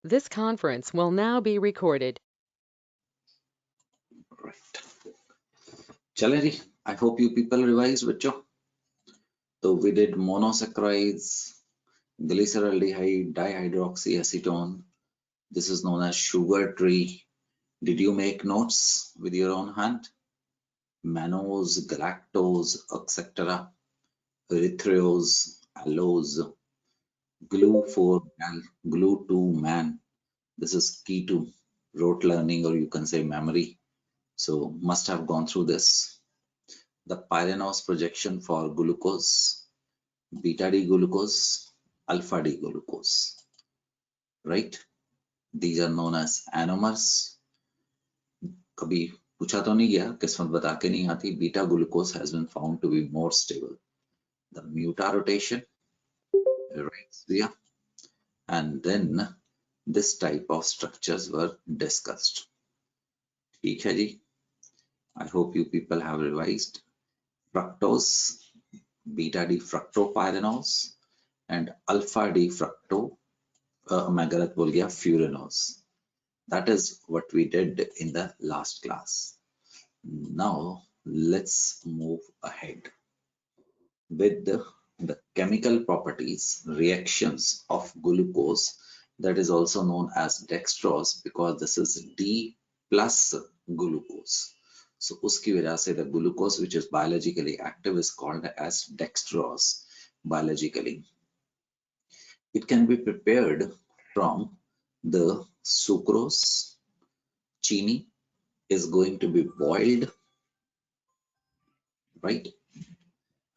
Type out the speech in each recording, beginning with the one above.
This conference will now be recorded. Right. चले जी, I hope you people revised बच्चों. So we did monosaccharides, glyceraldehyde, dihydroxyacetone. This is known as sugar tree. Did you make notes with your own hand? Mannose, galactose, etc. Erythreose, allose, glue4-man, glue2-man. This is key to rote learning, or you can say memory. So must have gone through this. The pyranose projection for glucose, beta D glucose, alpha D glucose, right? These are known as anomers. कभी पूछा तो नहीं गया, किस्मत बता के नहीं आती. Beta glucose has been found to be more stable. The muta rotation, right? Yeah. And then this type of structures were discussed. ठीक है जी. I hope you people have revised. Fructose, beta D fructopyranose and alpha D fructo मैं गलत बोल गया, furanose. That is what we did in the last class. Now let's move ahead with the chemical properties, reactions of glucose, that is also known as dextrose because this is D plus glucose. So uski वजह से the glucose which is biologically active is called as dextrose biologically. It can be prepared from the sucrose. Chini is going to be boiled, right?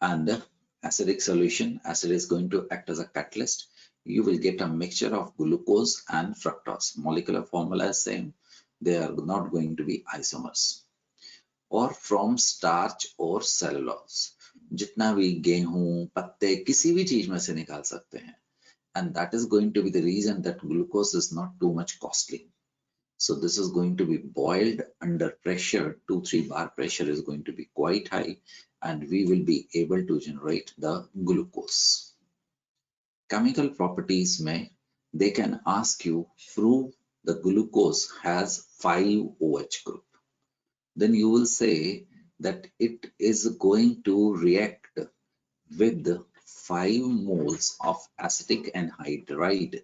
And acidic solution, acid is going to act as a catalyst. You will get a mixture of glucose and fructose. Molecular formula is same. They are not going to be isomers. Or from starch or cellulose. जितना भी गेहूं, पत्ते, किसी भी चीज में से निकाल सकते हैं. And that is going to be the reason that glucose is not too much costly. So this is going to be boiled under pressure. 2-3 bar pressure is going to be quite high, and we will be able to generate the glucose. Chemical properties may, they can ask you prove the glucose has 5-OH group. Then you will say that it is going to react with 5 moles of acetic anhydride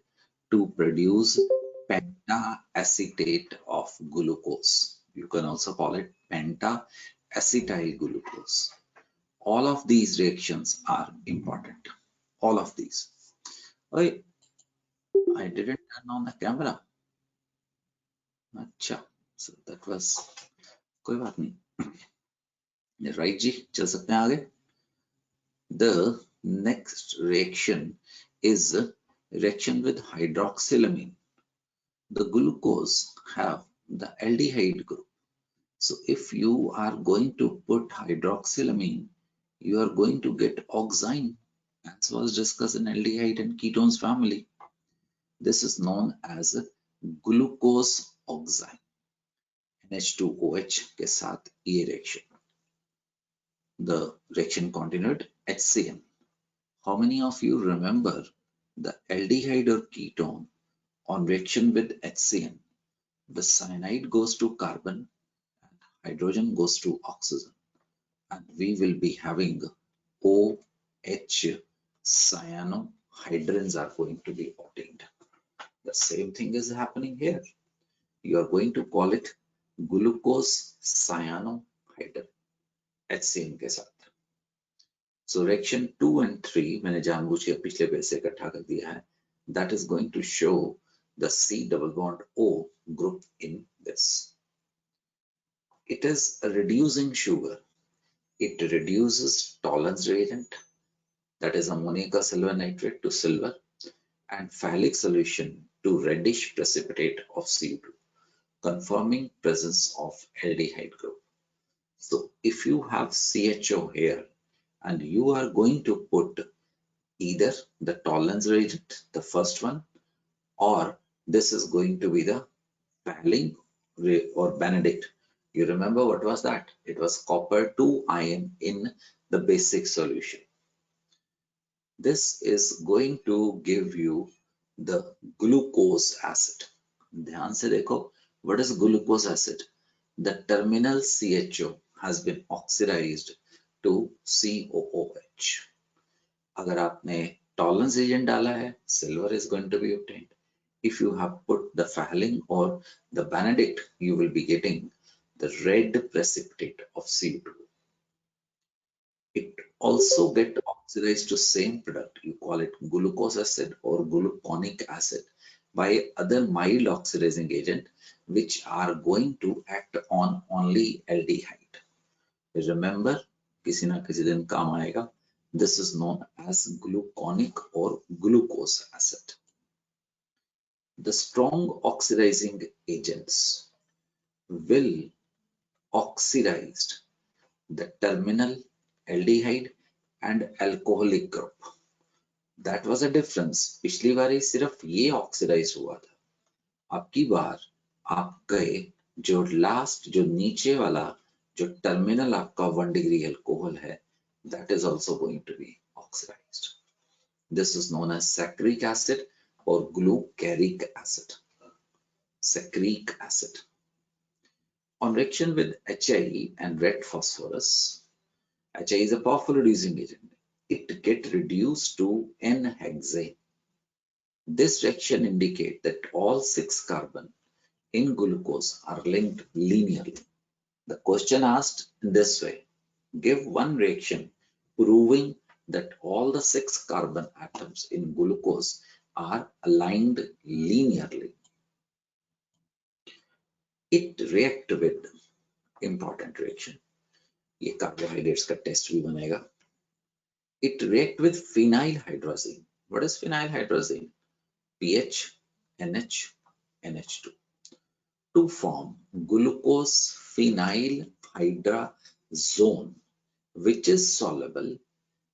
to produce pentacetate of glucose. You can also call it penta-acetyl glucose. All of these reactions are important. All of these. Oh, I didn't turn on the camera. अच्छा, so that was कोई बात नहीं. Right जी, चल सकते हैं आगे. The next reaction is reaction with hydroxylamine. The glucose have the aldehyde group. So if you are going to put hydroxylamine, you are going to get oxime, as was discussed in aldehyde and ketones family. This is known as glucose oxime. NH2OH के साथ ये reaction. The reaction continued HCN. How many of you remember the aldehyde or ketone on reaction with HCN? The cyanide goes to carbon and hydrogen goes to oxygen, and we will be having OH cyanohydrins are going to be obtained. The same thing is happening here. You are going to call it glucose cyanohydrin HCN के साथ. So reaction 2 and 3 मैंने जानबूझ के पिछले page से इकट्ठा कर दिया है. That is going to show the C double bond O group in this. It is a reducing sugar. It reduces tolerance reagent, that is ammonium silver nitrate to silver, and phthalate solution to reddish precipitate of CO2, confirming presence of aldehyde group. So if you have CHO here and you are going to put either the tolerance reagent, the first one, or this is going to be the phthalate or Benedict. You remember what was that? It was copper 2 ion in the basic solution. This is going to give you the glucose acid. ध्यान से देखो, what is glucose acid? The terminal CHO has been oxidized to COOH. अगर आपने tolerance agent डाला है, silver is going to be obtained. If you have put the phthalate or the benedict, you will be getting the red precipitate of CO2. It also get oxidized to same product. You call it glucose acid or gluconic acid by other mild oxidizing agent which are going to act on only aldehyde. Remember, किसी ना किसी दिन काम आएगा. This is known as gluconic or glucose acid. The strong oxidizing agents will oxidize the terminal aldehyde and alcoholic group. That was a difference. पिछली बारी सिर्फ ये ऑक्सीडाइज हुआ था, अब की बार आप गए जो लास्ट, जो नीचे वाला, जो टर्मिनल आपका 1 डिग्री अल्कोहल है, that is also going to be oxidized. This is known as saccharic acid or glucaric acid. Saccharic acid. On reaction with HI and red phosphorus, HI is a powerful reducing agent. It gets reduced to N-hexane. This reaction indicates that all 6 carbon in glucose are linked linearly. The question asked in this way, give one reaction proving that all the 6 carbon atoms in glucose are aligned linearly. It react with important reaction. ये carbohydrates का test भी बनेगा. It react with phenyl hydrazine. What is phenyl hydrazine? PH, NH, NH2 to form glucose phenyl hydrazone, which is soluble,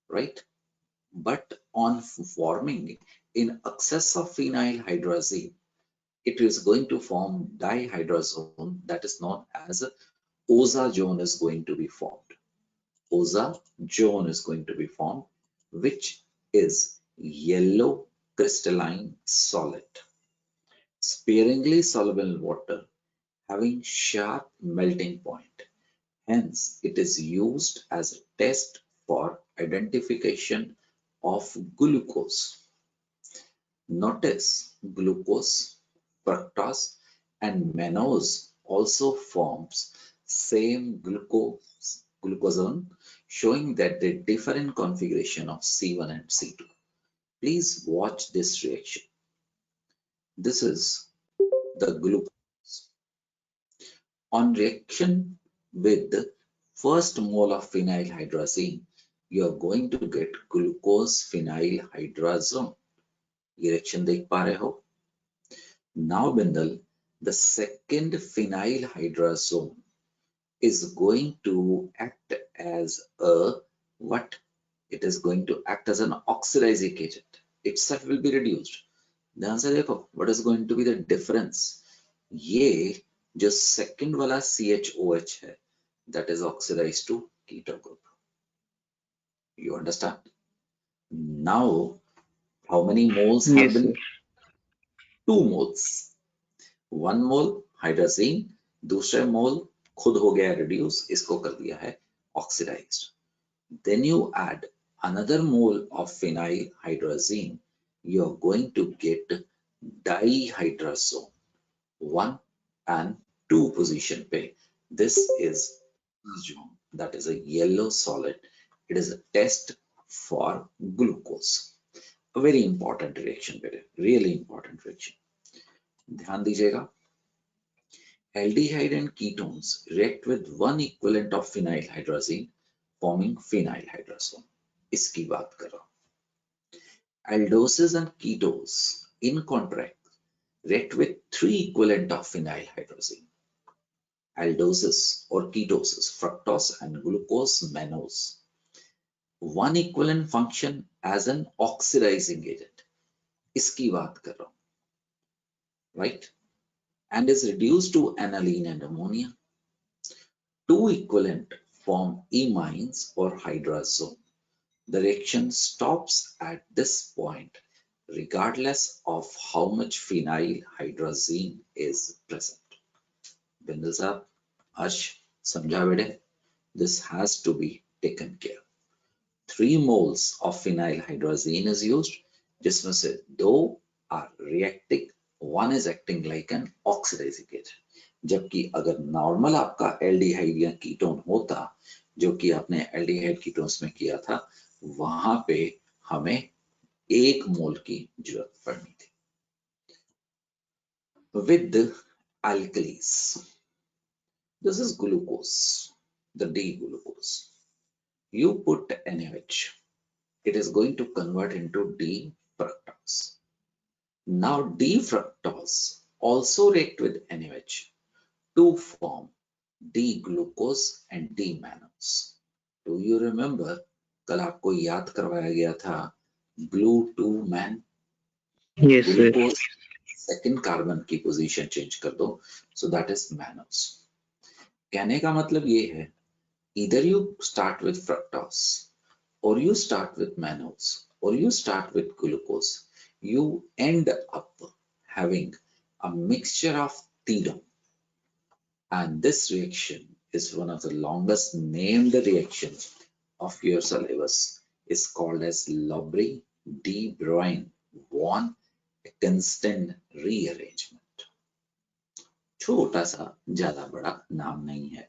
right? But on forming in excess of phenyl hydrazine, it is going to form dihydrazone, that is known as ozazone is going to be formed. Ozazone is going to be formed, which is yellow crystalline solid, sparingly soluble in water, having sharp melting point. Hence, it is used as a test for identification of glucose. Notice glucose, fructose, and mannose also forms same glucosone, showing that they differ in configuration of C1 and C2. Please watch this reaction. This is the glucose. On reaction with the first mole of phenyl hydrazine, you are going to get glucose phenyl hydrazone. ये reaction देख पा रहे हो? Now, Bindal, the second phenyl hydrazone is going to act as a what? It is going to act as an oxidizing agent. Itself will be reduced. ध्यान से देखो, what is going to be the difference? ये जो second वाला CHOH है, that is oxidized to keto group. You understand? Now, how many moles have Yes, been? sir. 2 moles. 1 mole hydrazine, दूसरा मोल खुद हो गया reduce, इसको कर दिया है oxidized. Then you add another mole of phenyl hydrazine, you are going to get dihydrazone, 1 and 2 position पे. This is that is a yellow solid. It is a test for glucose. A very important reaction, really important reaction. ध्यान दीजिएगा. Aldehyde and ketones react with one equivalent of phenyl hydrazine, forming phenyl hydrazone. इसकी बात कर रहा हूं. Aldoses and ketones, in contrast, react with 3 equivalent of phenyl hydrazine. Aldoses or ketoses, fructose and glucose mannose. One equivalent function as an oxidizing agent. इसकी बात कर रहा हूं. Right? And is reduced to aniline and ammonia. 2 equivalent form imines or hydrazone. The reaction stops at this point regardless of how much phenylhydrazine is present. Bindal sahab, Harsh, samjha bede? This has to be taken care. 3 moles of phenylhydrazine is used, जिसमें से 2 are reacting, 1 is acting like an oxidizing agent. जबकि अगर normal आपका aldehyde या ketone होता, जो कि आपने एल्डिहाइड कीटोन्स में किया था, वहां पे हमें 1 मोल की जरूरत पड़नी थी. With alkalis, this is glucose, the D-glucose. You put NaOH, it is going to convert into D-fructose. Now D-fructose also react with NaOH to form D-glucose and D-mannose. Do you remember? कल आपको याद करवाया गया था Glu2Man. Yes, sir. Glucose second carbon की position change कर दो, so that is mannose. कहने का मतलब ये है, either you start with fructose or you start with mannose or you start with glucose, you end up having a mixture of thelum, and this reaction is one of the longest named reactions of your syllabus. Is called as Lowry-de Bruijn von Kensington rearrangement. छोटा सा, ज्यादा बड़ा नाम नहीं है,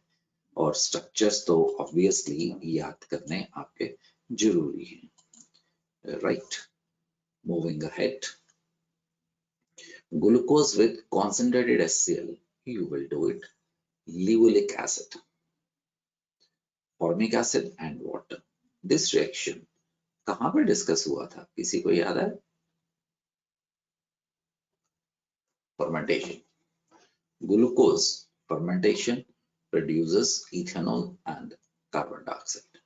और structures तो obviously याद करने आपके जरूरी हैं. Right, moving ahead. Glucose with concentrated HCl, you will do it. Levulinic acid, formic acid and water. This reaction कहाँ पे डिस्कस हुआ था, किसी को याद है? Fermentation. Glucose fermentation produces ethanol and carbon dioxide.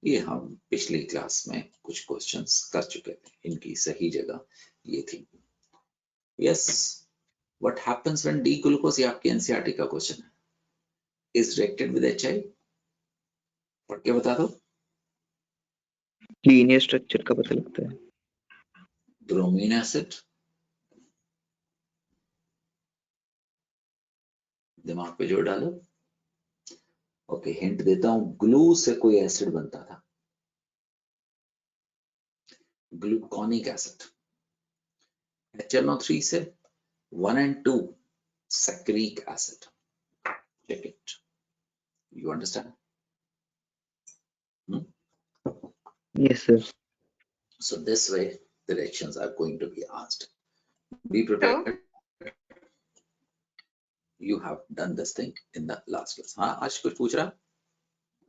ये हम पिछली क्लास में कुछ क्वेश्चंस कर चुके थे, इनकी सही जगह ये थी. Yes, what happens when D-glucose, ये आपके एनसीईआरटी का क्वेश्चन है, is reacted with HI? पढ़ के बता दो. लीनियर स्ट्रक्चर का पता लगता है. ब्रोमीन एसिड, दिमाग पे जोर डालो. ओके, हिंट देता हूं, ग्लू से कोई एसिड बनता था, ग्लूकोनिक एसिड. HNO3 से 1 and 2 saccharic acid. Check it. You understand? Yes, sir. So this way the reactions are going to be asked. Be prepared. You have done this thing in the last class. हाँ, आज कुछ पूछ रहा?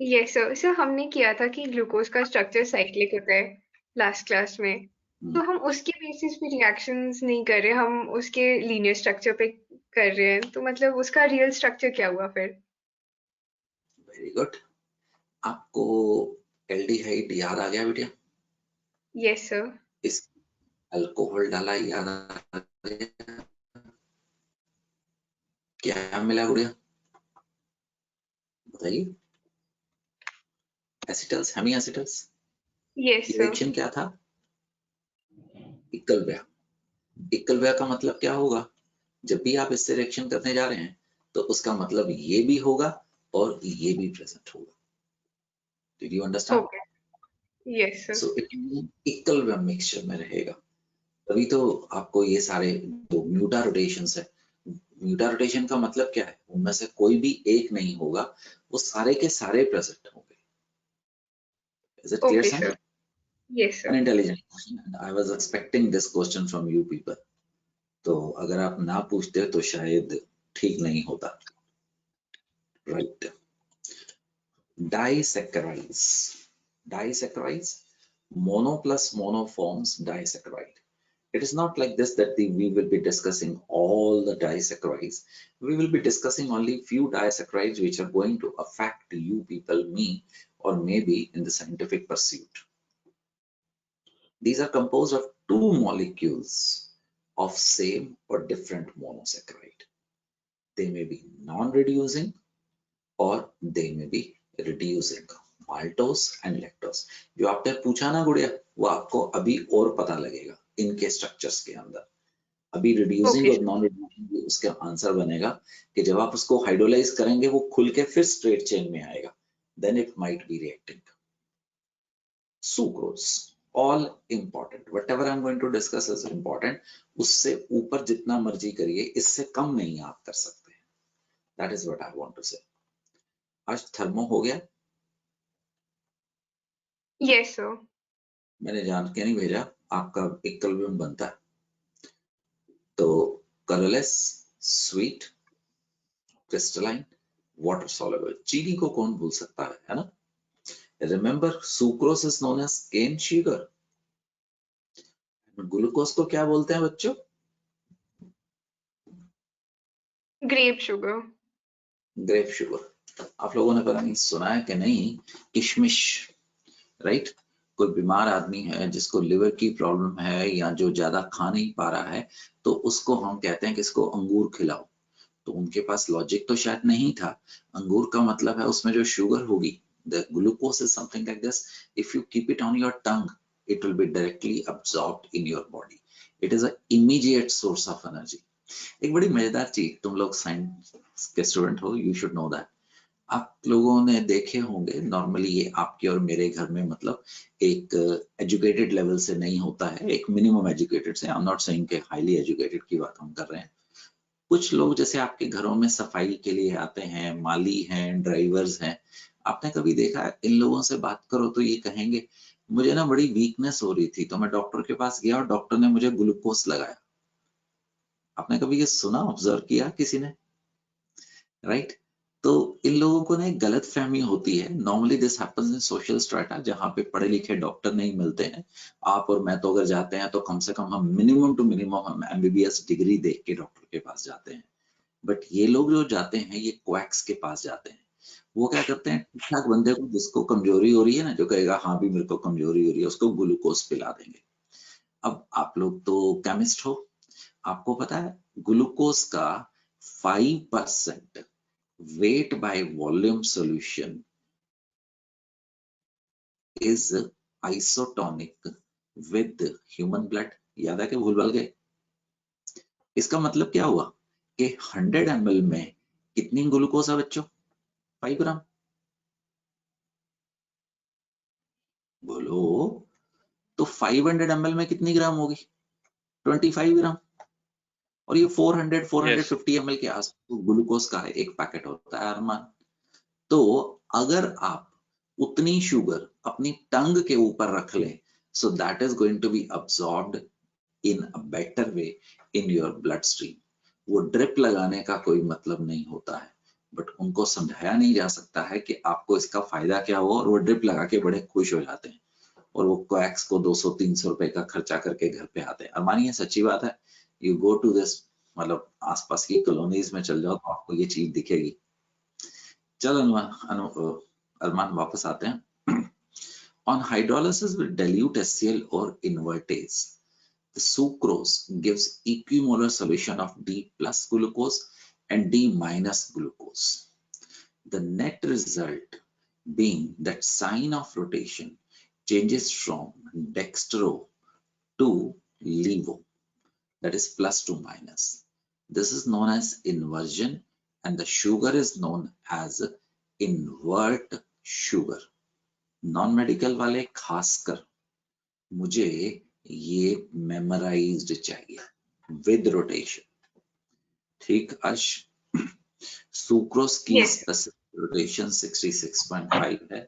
Yes sir. Sir हमने किया था कि glucose का स्ट्रक्चर साइक्लिक होता है लास्ट क्लास में, तो हम उसके बेसिस पे रिएक्शंस नहीं कर रहे, हम उसके लीनियर स्ट्रक्चर पे कर रहे हैं, तो मतलब उसका रियल स्ट्रक्चर क्या हुआ फिर? Very good. आपको एल्डिहाइड याद आ गया बेटिया? Yes sir. इस अल्कोहल डाला याद आ गया? क्या मिला गुड़िया, बताइए? Acetals, hemi acetals. Yes sir. Reaction क्या था? इक्कल ब्याह. इक्कल ब्याह का मतलब क्या होगा? जब भी आप इससे रिएक्शन करने जा रहे हैं तो उसका मतलब ये भी होगा और ये भी प्रेजेंट होगा. Did you understand? Okay. Yes sir. So इक्कल ब्याह मिक्सचर में रहेगा, तभी तो आपको ये सारे दो म्यूटा रोटेशंस है. म्यूटा रोटेशन का मतलब क्या है? उनमें से कोई भी एक नहीं होगा, वो सारे के सारे प्रेजेंट होंगे. Is it clear, okay sir? Sir. Yes sir. An intelligent question, and I was expecting this question from you people. तो अगर आप ना पूछते तो शायद ठीक नहीं होता. Right. Disaccharides. Disaccharides, mono plus mono forms disaccharide. It is not like this that we will be discussing all the disaccharides. We will be discussing only few disaccharides which are going to affect you people, me, or maybe in the scientific pursuit. These are composed of 2 molecules of same or different monosaccharide. They may be non-reducing or they may be reducing. Maltose and lactose. जो आपने पूछा ना गुड़िया, वो आपको अभी और पता लगेगा. इनके स्ट्रक्चर्स के अंदर। अभी रिड्यूसिंग Okay. और नॉन रिड्यूसिंग उसका आंसर बनेगा कि जब आप उसको हाइड्रोलाइज करेंगे वो खुल के फिर स्ट्रेट चेन में आएगा, then it might be reacting. Sucrose all important, whatever I am going to discuss is important. उससे ऊपर जितना मर्जी करिए, इससे कम नहीं आप कर सकते। That is what I want to say. आज थर्मो हो गया? Yes, sir. मैंने जान के नहीं भेजा, आपका इक्विलिब्रियम बनता है। तो colourless, sweet, crystalline, water soluble. चीनी को कौन भूल सकता है ना? Remember sucrose is known as cane sugar. Glucose को क्या बोलते हैं बच्चों? Grape sugar. Grape sugar. आप लोगों ने पता नहीं सुना है कि नहीं, किशमिश, राइट? कोई बीमार आदमी है जिसको लिवर की प्रॉब्लम है या जो ज्यादा खा नहीं पा रहा है, तो उसको हम कहते हैं कि इसको अंगूर खिलाओ। तो उनके पास लॉजिक तो शायद नहीं था। अंगूर का मतलब है उसमें जो शुगर होगी, the glucose is something like this, if you keep it on your tongue it will be directly absorbed in your body. It is an immediate source of energy. एक बड़ी मजेदार चीज, तुम लोग साइंस के स्टूडेंट हो, you should know that. आप लोगों ने देखे होंगे नॉर्मली, ये आपके और मेरे घर में मतलब एक एजुकेटेड लेवल से नहीं होता है, एक मिनिमम एजुकेटेड से। आई एम नॉट सेइंग कि हाईली एजुकेटेड की बात हम कर रहे हैं। कुछ लोग जैसे आपके घरों में सफाई के लिए आते हैं, माली हैं, ड्राइवर्स हैं, आपने कभी देखा इन लोगों से बात करो तो ये कहेंगे मुझे ना बड़ी वीकनेस हो रही थी तो मैं डॉक्टर के पास गया और डॉक्टर ने मुझे ग्लूकोज लगाया। आपने कभी ये सुना, ऑब्जर्व किया किसी ने? राइट? तो इन लोगों को ना एक गलत फहमी होती है। Normally this happens in social strata, जहाँ पे पढ़े लिखे डॉक्टर नहीं मिलते हैं। आप और मैं तो अगर जाते हैं तो कम से कम हम मिनिमम टू मिनिमम हम एमबीबीएस डिग्री देख के डॉक्टर के पास जाते हैं। बट ये लोग जो जाते हैं ये क्वैक्स के पास जाते हैं। वो क्या करते हैं, ठीक ठाक बंदे को जिसको कमजोरी हो रही है ना, जो कहेगा हाँ भी मेरे को कमजोरी हो रही है, उसको ग्लूकोज पिला देंगे। अब आप लोग तो केमिस्ट हो, आपको पता है ग्लूकोज का 5% weight by volume solution is isotonic with human blood। याद है कि भूल भाल गए? इसका मतलब क्या हुआ कि 100 ml में कितनी ग्लूकोज है बच्चों? 5 ग्राम। बोलो। तो 500 ml में कितनी ग्राम होगी? 25 ग्राम। और ये 450 ml के आसपास ग्लूकोज का एक पैकेट होता है अरमान। तो अगर आप उतनी शुगर अपनी टंग के ऊपर रख लें, so that is going to be absorbed in a better way in your bloodstream। वो ड्रिप लगाने का कोई मतलब नहीं होता है, बट उनको समझाया नहीं जा सकता है कि आपको इसका फायदा क्या हुआ, और वो ड्रिप लगा के बड़े खुश हो जाते हैं और वो कोएक्स को 200-300 रुपए का खर्चा करके घर पे आते हैं। और मानिए सच्ची बात है, यू गो टू दिस, मतलब आसपास की कॉलोनीज में चल जाओ तो आपको ये चीज दिखेगी। चलो अरमान वापस आते हैं। On hydrolysis with dilute HCl or invertase, the sucrose gives equimolar solution of D plus glucose and D minus glucose. The net result being that sign of rotation changes from dextro to levo, that is plus to minus. This is known as inversion and the sugar is known as invert sugar। Non medical वाले खासकर मुझे ये memorised चाहिए with rotation. ठीक अर्श? Sucrose की Yes. Specific rotation 66.5 है,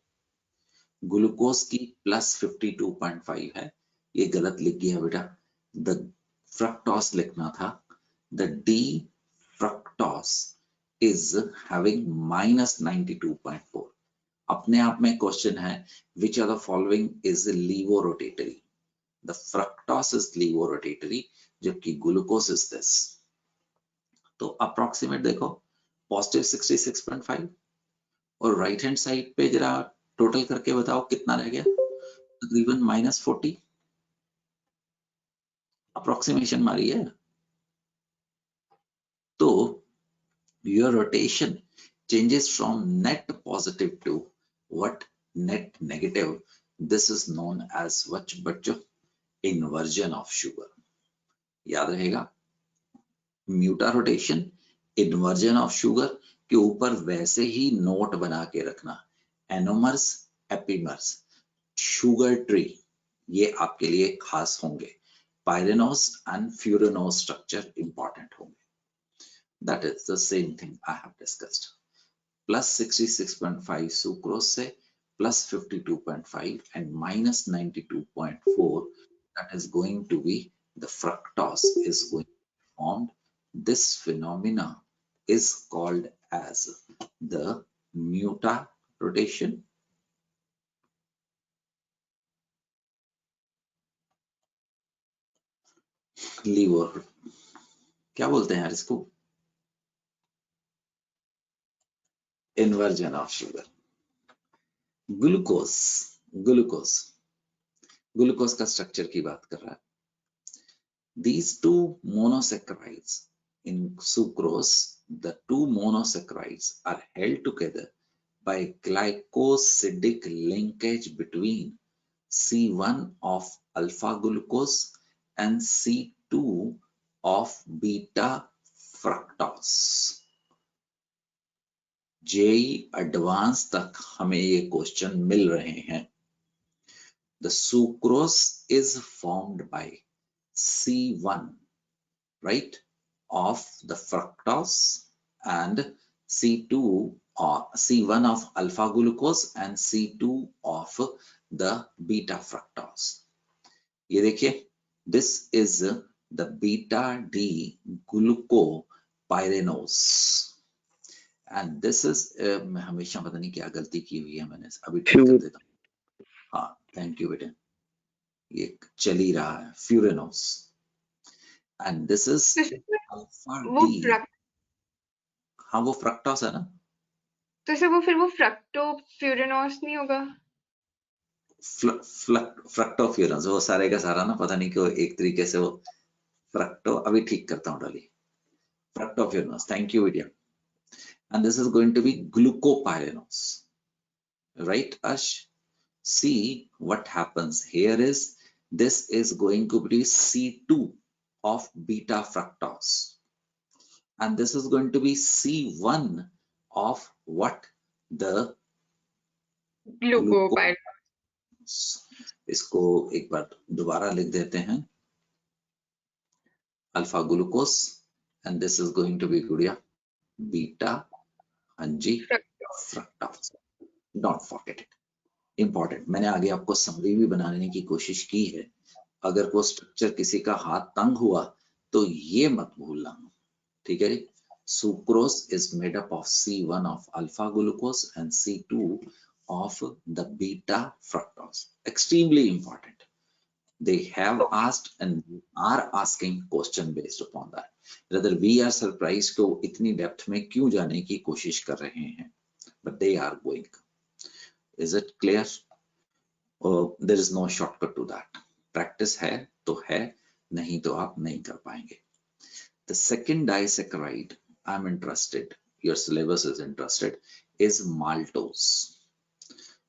glucose की प्लस 52.5 है। ये गलत लिख गया बेटा, द फ्रक्टोस लिखना था। The D fructose is having minus 92.4। अपने आप में क्वेश्चन है which of the following is levorotatory? The fructose is levorotatory जबकि glucose is this। तो अप्रोक्सीमेट देखो, पॉजिटिव 66.5 और राइट हैंड साइड पे जरा टोटल करके बताओ कितना रह गया? तकरीबन -40। अप्रोक्सीमेशन मारी है। तो your rotation changes from net positive to what? Net negative। This is known as what बच्चों? Inversion of sugar. याद रहेगा, म्यूटा रोटेशन, इन्वर्जन ऑफ शुगर के ऊपर वैसे ही नोट बना के रखना, एनोमर्स, एपीमर्स, शुगर ट्री, ये आपके लिए खास होंगे। पायरेनोस एंड फ्यूरेनोस स्ट्रक्चर इंपॉर्टेंट होंगे। That is the same thing I have discussed. Plus 66.5 sucrose से plus 52.5 and minus 92.4, that is going to be the fructose is going to be formed. This phenomena is called as the muta rotation. लीवर क्या बोलते हैं यार इसको? Inversion of sugar. Glucose, glucose, glucose का structure की बात कर रहा है। These two monosaccharides in sucrose, the two monosaccharides are held together by glycosidic linkage between C1 of alpha glucose and C2 of beta fructose. JEE advance तक हमें ये question मिल रहे हैं। The sucrose is formed by C1, right, of the fructose and C2 or C1 of alpha glucose and C2 of the beta fructose. ये देखिए, this is the beta D glucopyranose and this is मैं हमेशा पता नहीं क्या गलती की हुई है मैंने, अभी ठीक कर देता हूँ। हाँ, थैंक यू बेटे, ये चल ही रहा है, फ्यूरेनोस and this is alpha D। हाँ वो फ्रक्टोस है ना, तो सर वो फिर वो फ्रक्टोफ्यूरेनोस नहीं होगा? फ्रक्टोफ्यूरेनोस, वो सारे का सारा ना पता नहीं क्यों एक तरीके से वो फ्रक्टो, अभी ठीक करता हूँ डाली, fructofuranose, thank you Vidya. and this is going to be glucopyranose, right Ash? See what happens here is this is going to be C2 of beta fructose and this is going to be C1 of what? The ग्लूकोपायरेनोस। इसको एक बार दोबारा लिख देते हैं, alpha glucose and this is going to be गुड़िया beta अंजी fructose. Don't forget it, important. मैंने आगे आपको समरी भी बनाने की कोशिश की है, अगर कोई स्ट्रक्चर किसी का हाथ तंग हुआ तो ये मत भूलना, ठीक है? Sucrose is made up of C1 of alpha glucose and C2 of the beta fructose. Extremely important. They have asked and are asking question based upon that. Rather we are surprised को इतनी depth में क्यों जाने की कोशिश कर रहे हैं, but they are going. Is it clear? There is no shortcut to that. Practice है तो है, नहीं तो आप नहीं कर पाएंगे। The second disaccharide I'm interested, your syllabus is interested, is maltose.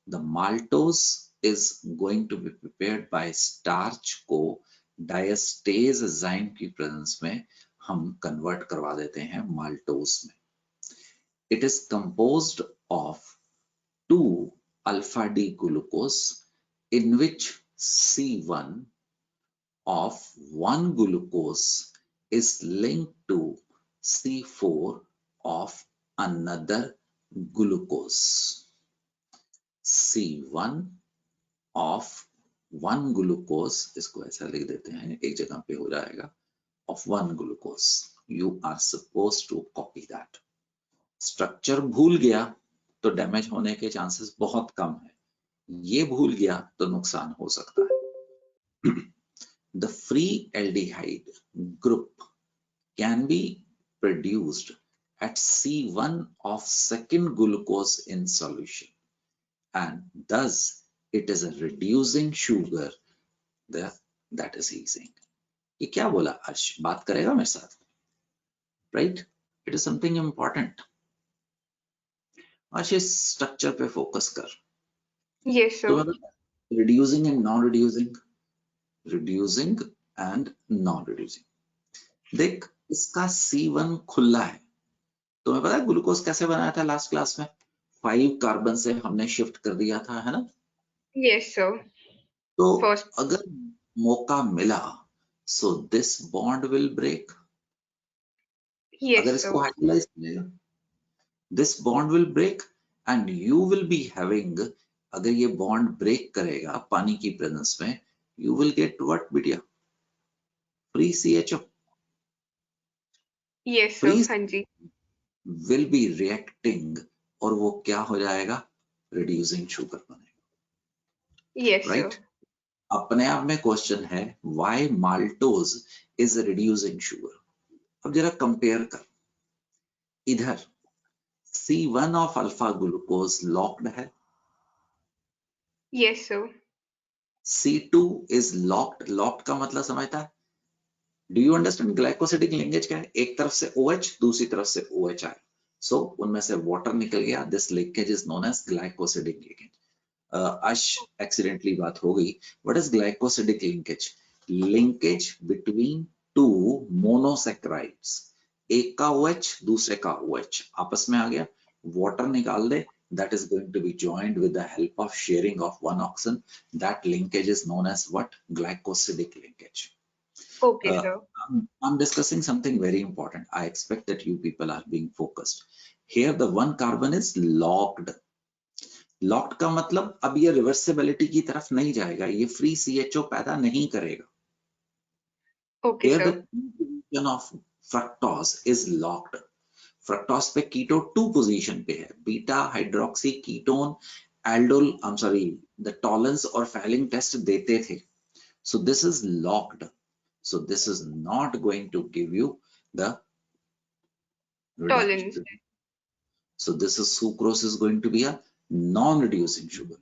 The maltose is going to be prepared by starch को diastase enzyme की presence में हम convert करवा देते हैं maltose में। It is composed of 2 alpha D glucose in which C1 of 1 glucose is linked to C4 of another glucose. C1 of 1 glucose, इसको ऐसा लिख देते हैं, एक जगह पे हो जाएगा, of 1 glucose. You are supposed to copy that. Structure भूल गया तो डैमेज होने के चांसेस बहुत कम है, ये भूल गया तो नुकसान हो सकता है। The free aldehyde group can be produced at C1 of second glucose in solution and thus it is a reducing sugar that is easing. ये क्या बोला अर्श, बात करेगा मेरे साथ, right? It is something important. अर्श इस स्ट्रक्चर पे फोकस कर। Yes sir. तो reducing and non reducing, reducing and non reducing. देख इसका C1 खुला है, तुम्हें पता है ग्लूकोज कैसे बनाया था लास्ट क्लास में? 5 कार्बन से हमने शिफ्ट कर दिया था, है ना? Yes, sir. तो First. अगर मौका मिला, so this bond will break. Yes, अगर sir. इसको हाइड्रोलाइज करेगा, this bond will break and you will be having, अगर ये बॉन्ड ब्रेक करेगा पानी की प्रेजेंस में, यू विल गेट व्हाट बेटिया? Free CHO। Yes, sir. Free हाँ जी। विल बी रिएक्टिंग और वो क्या हो जाएगा? रिड्यूसिंग शुगर बनेगा, Yes, sir. राइट? अपने आप में क्वेश्चन है why maltose is reducing sugar. अब जरा कंपेयर कर, इधर C1 of alpha glucose locked है, Yes, sir. C2 is locked. Locked का मतलब समझता है? Do you understand glycosidic linkage क्या है? एक तरफ से OH, दूसरी तरफ से OH आए, सो उनमें से वाटर निकल गया, this linkage is known as glycosidic linkage. आज एक्सीडेंटली बात हो गई, what is glycosidic linkage? Linkage between two monosaccharides, एक का OH दूसरे का OH आपस में आ गया, वाटर निकाल दे, that is going to be joined with the help of sharing of one oxygen. That linkage is known as what? Glycosidic linkage. Okay, sir. I'm discussing something very important. I expect that you people are being focused. Here the one carbon is locked. Locked का मतलब अब ये reversibility की तरफ नहीं जाएगा, ये free CHO पैदा नहीं करेगा। Okay, Here sir. the position of fructose is locked. Fructose पे कीटो 2 पोजीशन पे है, beta hydroxy ketone aldol, I am sorry, the Tollens और फैलिंग टेस्ट देते थे, so this is locked, so this is not going to give you the Tolerance. reduction. So this is sucrose is going to be a non-reducing sugar.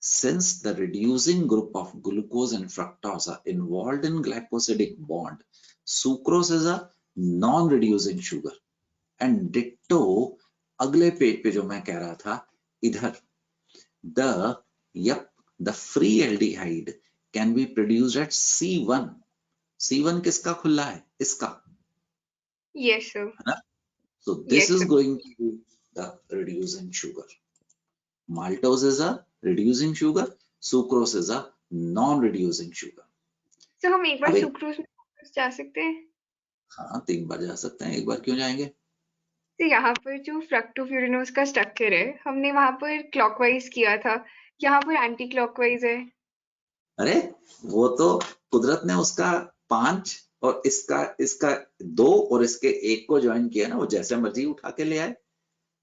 Since the reducing group of glucose and fructose are involved in glycosidic bond, sucrose is a non-reducing sugar. And ditto अगले page पे जो मैं कह रहा था, इधर the free aldehyde can be produced at C1. C1 किसका खुला है? इसका, Yes, sir. है ना? So this Yes, is sir. going to be the reducing sugar. Maltose is a reducing sugar, sucrose is a non-reducing sugar. So हम एक बार अबे sucrose में वापस जा सकते हैं? हाँ 3 बार जा सकते हैं, एक बार क्यों जाएंगे? तो यहाँ पर जो फ्रक्टोफ्यूरिनोज का स्ट्रक्चर है, हमने वहां पर क्लॉकवाइज किया था, यहाँ पर एंटी क्लॉकवाइज है। अरे वो तो कुदरत ने उसका 5 और इसका 2 और इसके 1 को ज्वाइन किया ना, वो जैसे मर्जी उठा के ले आए,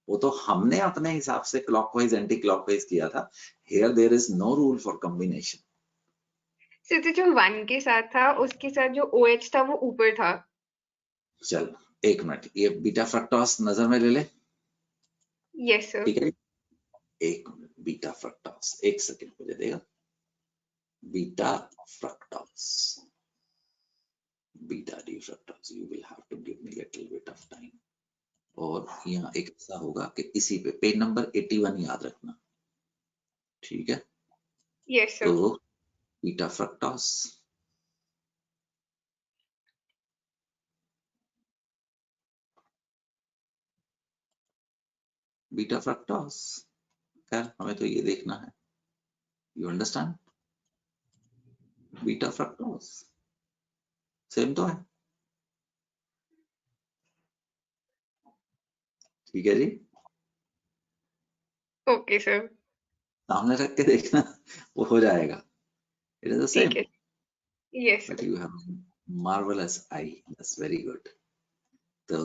वो तो हमने अपने हिसाब से क्लॉकवाइज एंटी क्लॉकवाइज किया था। Here there is no rule for combination. तो जो 1 के साथ था, उसके साथ जो OH था वो ऊपर था। चल एक मिनट, ये बीटा फ्रक्टोज नजर में ले ले। Yes sir. ठीक है, एक मिनट, बीटा फ्रक्टोज, एक सेकंड मुझे देगा। Beta fructose, beta D fructose, you will have to give me little bit of time. और यहाँ एक ऐसा होगा कि इसी पे पेज नंबर 81 याद रखना, ठीक है? Yes sir. तो बीटा फ्रक्टोज, बीटा फ्रक्टोज, खैर हमें तो ये देखना है, you understand? Beta fructose same तो है, ठीक है जी? Okay sir. सामने रख के देखना, वो हो जाएगा। इट इज द सेम, ठीक है। Yes but sir. You have marvellous I, that's very good. तो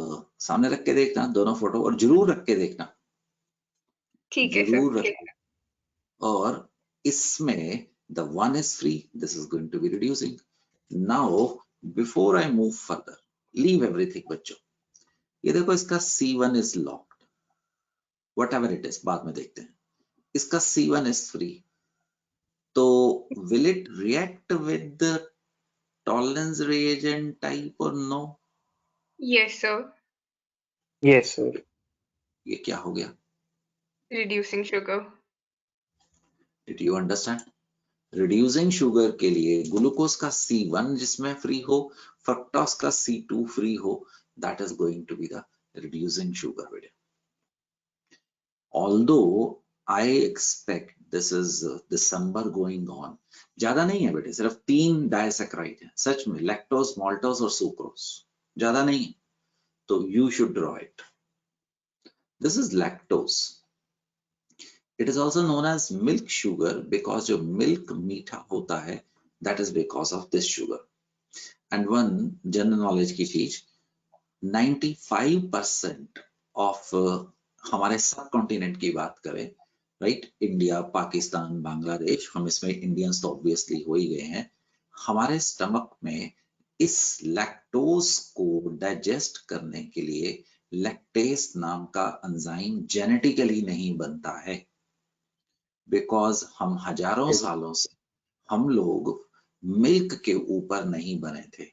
सामने रख के देखना दोनों फोटो, और जरूर रख के देखना, ठीक है जरूर सर। रख। और इसमें the one is free, this is going to be reducing. Now before I move further, leave everything बच्चों। ये देखो इसका C1 is locked, whatever it is बाद में देखते हैं। इसका C1 is free, तो will it react with the tolerance reagent type or no? Yes sir. Yes, sir. ये क्या हो गया? Reducing sugar. Did you understand? Reducing sugar के लिए ग्लूकोज का C1 जिसमें फ्री हो, फ्रक्टोज का C2 फ्री हो, that is going to be the reducing sugar बेटे. Although I expect this is December going on, ज्यादा नहीं है बेटे, सिर्फ 3 डाइसैकेराइड है सच में, लैक्टोज, माल्टोज और सुक्रोज, ज्यादा नहीं है, तो you should draw it. This is lactose. It is also known as milk sugar because जो milk मीठा होता है, that is because of this sugar. And one general knowledge की चीज, 95% of हमारे सब कॉन्टिनेंट की बात करें, राइट, इंडिया, पाकिस्तान, बांग्लादेश, हम इसमें इंडियंस तो ऑब्वियसली हो ही गए हैं, हमारे स्टमक में इस लैक्टोज को डाइजेस्ट करने के लिए लैक्टेस नाम का एंजाइम जेनेटिकली नहीं बनता है, बिकॉज हम हजारों सालों से हम लोग मिल्क के ऊपर नहीं बने थे,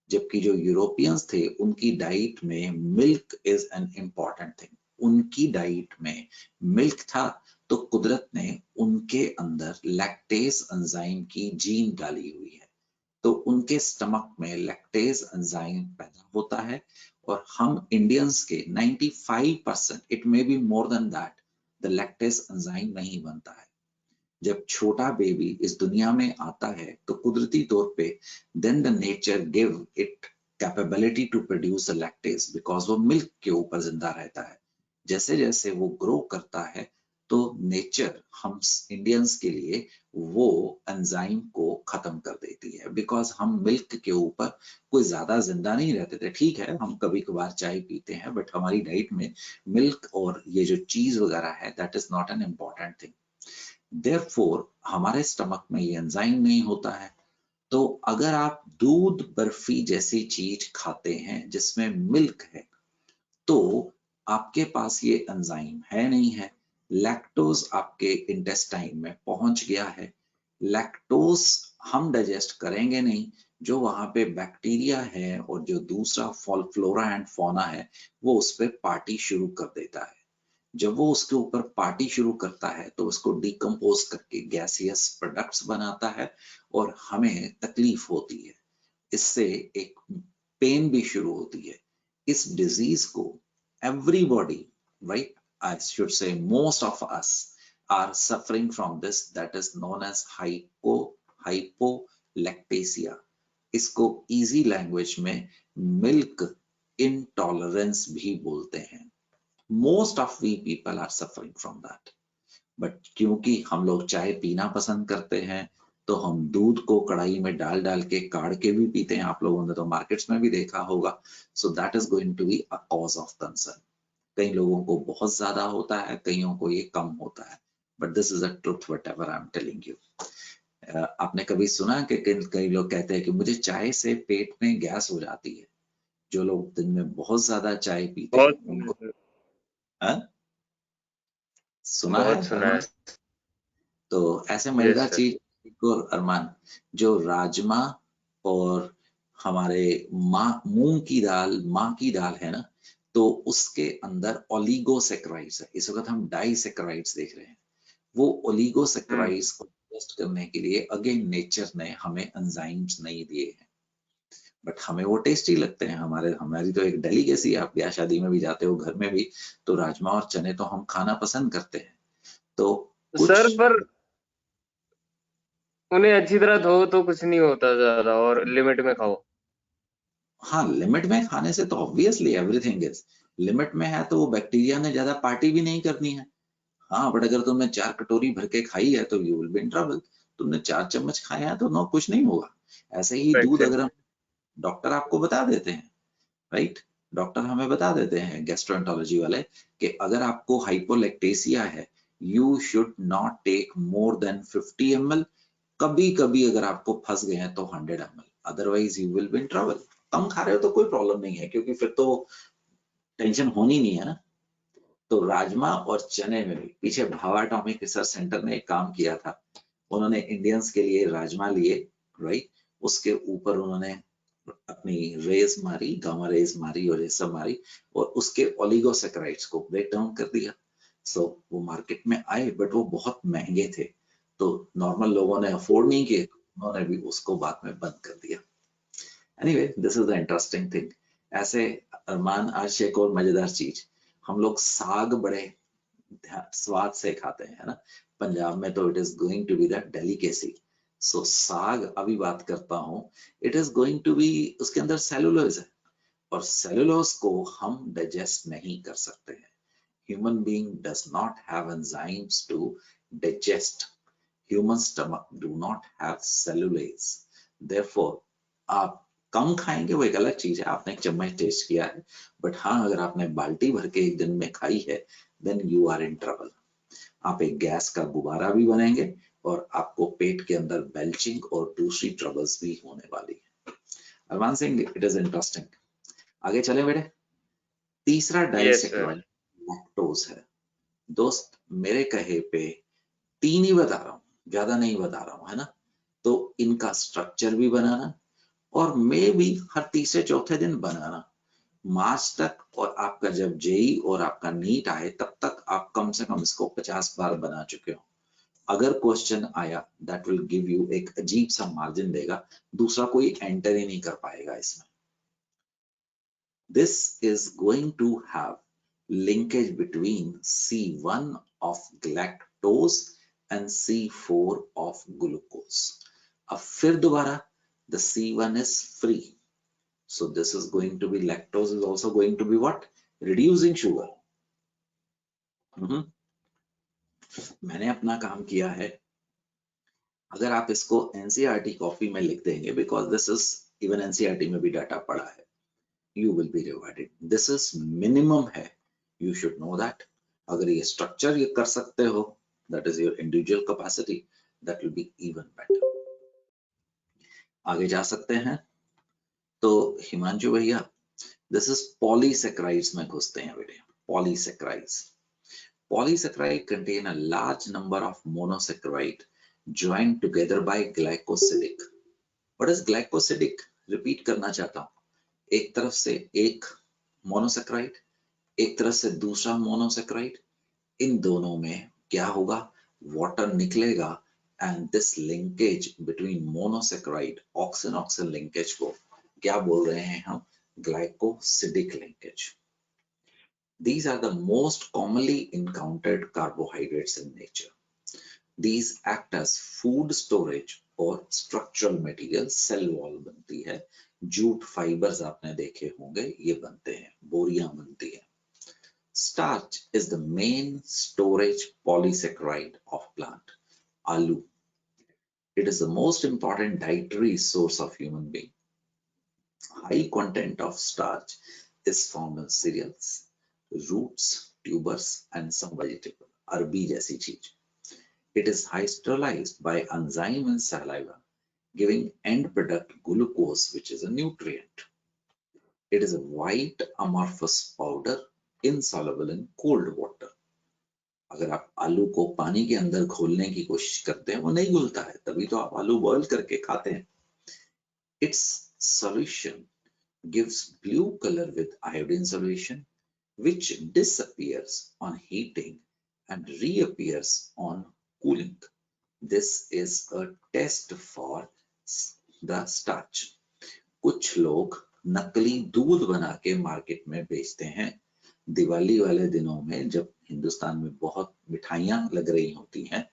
जबकि जो यूरोपियंस थे उनकी डाइट में milk is an important thing, उनकी डाइट में मिल्क था, तो कुदरत ने उनके अंदर लैक्टेस एंजाइम की जीन डाली हुई है, तो उनके स्टमक में लैक्टेस एंजाइम पैदा होता है, और हम इंडियंस के 95%, it may be more than that, the lactase enzyme नहीं बनता है. जब छोटा बेबी इस दुनिया में आता है तो कुदरती तौर पे then the nature give it capability to produce the lactase, because वो मिल्क के ऊपर जिंदा रहता है. जैसे जैसे वो ग्रो करता है तो नेचर हम इंडियंस के लिए वो एंजाइम को खत्म कर देती है, बिकॉज हम मिल्क के ऊपर कोई ज्यादा जिंदा नहीं रहते थे. ठीक है, हम कभी कभार चाय पीते हैं, बट हमारी डाइट में मिल्क और ये जो चीज वगैरह है, that is not an important thing. Therefore, हमारे स्टमक में ये एंजाइम नहीं होता है. तो अगर आप दूध बर्फी जैसी चीज खाते हैं जिसमें मिल्क है, तो आपके पास ये एंजाइम है नहीं है, लैक्टोज आपके इंटेस्टाइन में पहुंच गया है, लैक्टोज हम डाइजेस्ट करेंगे नहीं, जो वहां पे बैक्टीरिया है और जो दूसरा फ्लोरा एंड फौना है वो उस पर पार्टी शुरू कर देता है. जब वो उसके ऊपर पार्टी शुरू करता है तो उसको डिकम्पोज करके गैसियस प्रोडक्ट्स बनाता है और हमें तकलीफ होती है, इससे एक पेन भी शुरू होती है. इस डिजीज को everybody, right, I should say most of us are suffering from this, that is known as hypolactasia. इसको इजी लैंग्वेज में मिल्क इंटॉलरेंस भी बोलते हैं. Most of we people are suffering from that. But क्योंकि हम लोग चाय पीना पसंद करते हैं तो हम दूध को कढ़ाई में डाल डाल के काढ़ के भी पीते हैं, आप लोगों ने तो मार्केट्स में भी देखा होगा. So that is going to be a cause of concern. कई लोगों को बहुत ज्यादा होता है, कईयों को ये कम होता है, but this is a truth whatever I am telling you. आपने कभी सुना कि कई लोग कहते हैं कि मुझे चाय से पेट में गैस हो जाती है? जो लोग दिन में बहुत ज्यादा चाय पीते हैं उनको सुना है? तो ऐसे मजेदार चीज एक और अरमान, जो राजमा और हमारे मूंग की दाल, माँ की दाल है ना, तो उसके अंदर ओलिगोसैकेराइड्स है. इस वक्त हम डाइसैकेराइड्स देख रहे हैं. वो ओलिगोसैकेराइड्स को टेस्ट करने के लिए अगेन नेचर ने हमें एंजाइम्स नहीं दिए हैं, बट हमें वो टेस्टी लगते हैं. हमारी तो एक डेलीकेसी है, आप ब्याह शादी में भी जाते हो, घर में भी, तो राजमा और चने तो हम खाना पसंद करते हैं. तो सर पर उन्हें अच्छी तरह धो तो कुछ नहीं होता ज्यादा, और लिमिट में खाओ. हाँ, लिमिट में खाने से तो ऑब्वियसली एवरीथिंग इज लिमिट में है, तो वो बैक्टीरिया ने ज्यादा पार्टी भी नहीं करनी है. हाँ, बट अगर तुमने 4 कटोरी भर के खाई है तो you will be in trouble. तुमने 4 चम्मच खाया है तो नो, कुछ नहीं होगा. ऐसे ही दूध अगर डॉक्टर आपको बता देते हैं, राइट, डॉक्टर हमें बता देते हैं गैस्ट्रोएंटरोलॉजी वाले कि अगर आपको हाइपोलैक्टेसिया है, you should not take more than 50 ml. कभी कभी अगर आपको फंस गए हैं तो 100 ml, otherwise you will be in trouble. कम खा रहे हो तो कोई प्रॉब्लम नहीं है, क्योंकि फिर तो टेंशन होनी नहीं है ना. तो राजमा और चने में भी पीछे भाभा एटॉमिक रिसर्च सेंटर ने एक काम किया था. उन्होंने इंडियंस के लिए राजमा लिए, राइट, उसके ऊपर उन्होंने अपनी रेज मारी, गामा रेज मारी और ये सब मारी, और उसके ओलिगोसैकेराइड्स को ब्रेक डाउन कर दिया. सो वो मार्केट में आए, बट वो बहुत महंगे थे. तो नॉर्मल लोगों ने अफोर्ड नहीं किए, उन्होंने भी उसको बाद में बंद कर दिया। Anyway, this is the interesting thing. ऐसे अरमान, आज एक और मजेदार चीज, हम लोग साग बड़े स्वाद से खाते हैं, है ना। पंजाब में तो it is going to be the delicacy. So साग अभी बात करता हूँ, it is going to be, उसके अंदर सेलुलोज है, और सेलुलोज को हम डाइजेस्ट नहीं कर सकते हैं। Human being does not have enzymes to digest. Human stomach do not have cellulase. Therefore, आप कम खाएंगे वो एक अलग चीज है, आपने एक चम्मच टेस्ट किया है, बट हाँ अगर आपने बाल्टी भर के एक दिन में खाई है, then you are in trouble. आप एक गैस का गुब्बारा भी बनेंगे और आपको पेट के अंदर बेल्चिंग और दूसरी ट्रबल्स भी होने वाली है। अरमान सिंह, इट इज इंटरेस्टिंग। आगे चले बेटे। तीसरा डाइसेक्राइड लैक्टोज है। दोस्त, मेरे कहे पे 3 ही बता रहा हूँ, ज्यादा नहीं बता रहा हूँ, है ना। तो इनका स्ट्रक्चर भी बनाना, और मे भी हर तीसरे चौथे दिन बनाना। मार्च तक, और आपका जब जेई और आपका नीट आए तब तक आप कम से कम इसको 50 बार बना चुके हो। अगर क्वेश्चन आया, दैट विल गिव यू एक अजीब सा मार्जिन देगा, दूसरा कोई एंटर ही नहीं कर पाएगा इसमें। This is going to have linkage between C1 of galactose and C4 of glucose. अब फिर दोबारा, the C1 is free, so this is going to be, lactose is also going to be what? Reducing sugar. मैंने अपना काम किया है। अगर आप इसको एनसीईआरटी कॉपी में लिख देंगे, because this is even NCERT में भी डाटा पड़ा है, you will be rewarded. This is minimum है, you should know that. अगर ये structure ये कर सकते हो, that is your individual capacity, that will be even better. आगे जा सकते हैं। तो हिमांशु भैया, this is polysaccharides में घुसते हैं बेटे। Polysaccharides. Polysaccharide contain a large number of monosaccharide joined together by glycosidic. What is glycosidic? Repeat करना चाहता हूँ। एक तरफ से एक मोनोसेक्राइड, एक तरफ से दूसरा मोनोसेक्राइड, इन दोनों में क्या होगा? वाटर निकलेगा, and this linkage between monosaccharide, auxin auxin linkage को क्या बोल रहे हैं हम? Glycosidic linkage. These are the most commonly encountered carbohydrates in nature. These act as food storage और structural material, cell wall बनती है। जूट फाइबर्स आपने देखे होंगे, ये बनते हैं, बोरियां बनती है। Starch is the main storage polysaccharide of plant. Aloo. It is the most important dietary source of human being. High content of starch is found in cereals, roots, tubers, and some vegetable. अरबी जैसी चीज. It is hydrolyzed by enzyme in saliva, giving end product glucose, which is a nutrient. It is a white amorphous powder insoluble in cold water. अगर आप आलू को पानी के अंदर घोलने की कोशिश करते हैं, वो नहीं घुलता है, तभी तो आप आलू बॉयल करके खाते हैं। Its solution gives blue color with iodine solution, which disappears on heating and reappears on cooling. This is a test for the starch. कुछ लोग नकली दूध बना के मार्केट में बेचते हैं। दिवाली वाले दिनों में जब हिंदुस्तान में बहुत मिठाइयां लग रही होती हैं,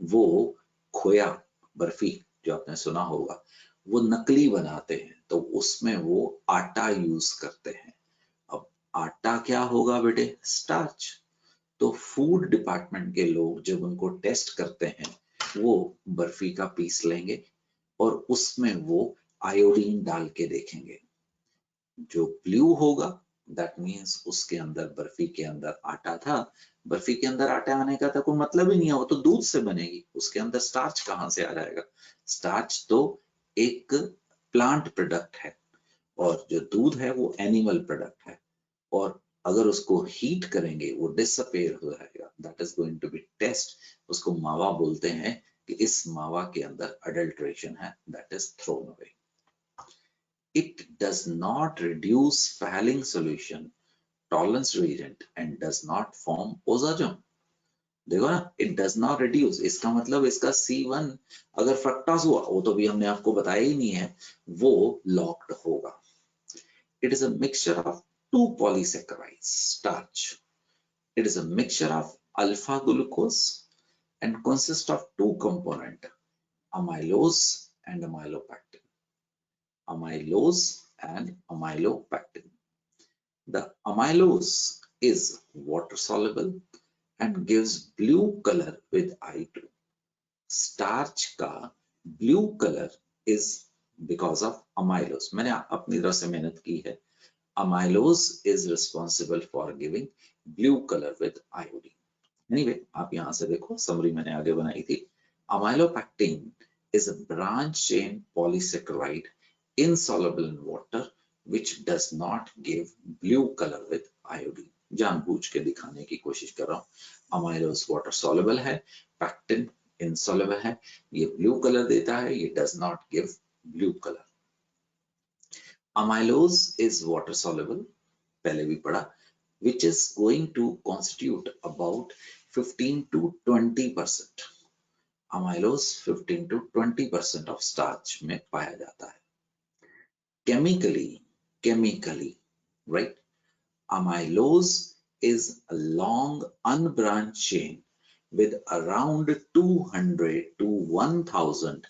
वो खोया बर्फी जो आपने सुना होगा, वो नकली बनाते हैं, तो उसमें वो आटा यूज करते हैं। अब आटा क्या होगा बेटे? स्टार्च। तो फूड डिपार्टमेंट के लोग जब उनको टेस्ट करते हैं, वो बर्फी का पीस लेंगे और उसमें वो आयोडीन डाल के देखेंगे। जो ब्लू होगा, दैट मीन्स उसके अंदर, बर्फी के अंदर आटा था। बर्फी के अंदर आटा आने का तो कोई मतलब ही नहीं है, वो तो दूध से बनेगी, उसके अंदर स्टार्च कहाँ से आ जाएगा? स्टार्च तो एक प्लांट प्रोडक्ट है, और जो दूध है वो एनिमल प्रोडक्ट है, और अगर उसको हीट करेंगे वो डिसअपेयर हो जाएगा। That is going to be taste. उसको मावा बोलते हैं कि इस मावा के अंदर अडल्ट्रेशन है, that is thrown away. It does not reduce Fehling solution, tolerance reagent, and does not form ozogen. देखो ना, इट डज नॉट रिड्यूस, इसका मतलब इसका C1 अगर फ्रक्टोज हुआ, वो तो भी हमने आपको बताया ही नहीं है, वो लॉक्ड होगा। It is a mixture of two polysaccharides starch. It is a mixture of alpha glucose and consist of two component, amylose and amylopectin. Amylose and amylopectin. The amylose is water soluble and gives blue color with I2. Starch का blue color is because of amylose. मैंने अपनी तरफ से मेहनत की है। Amylose is responsible for giving blue color with iodine. Anyway, आप यहां से देखो, समरी मैंने आगे बनाई थी। Amylopectin is a branch chain polysaccharide insoluble in water which does not give blue color with iodine. जानबूझ के दिखाने की कोशिश कर रहा हूँ। Amylose water soluble है, pectin insoluble है, ये blue color देता है, ये does not give blue color. Amylose is water soluble, पहले भी पढ़ा, which is going to constitute about 15 to 20%. Amylose 15 to 20% of starch में पाया जाता है। Chemically, right? Amylose is a long unbranched chain with around 200 to 1000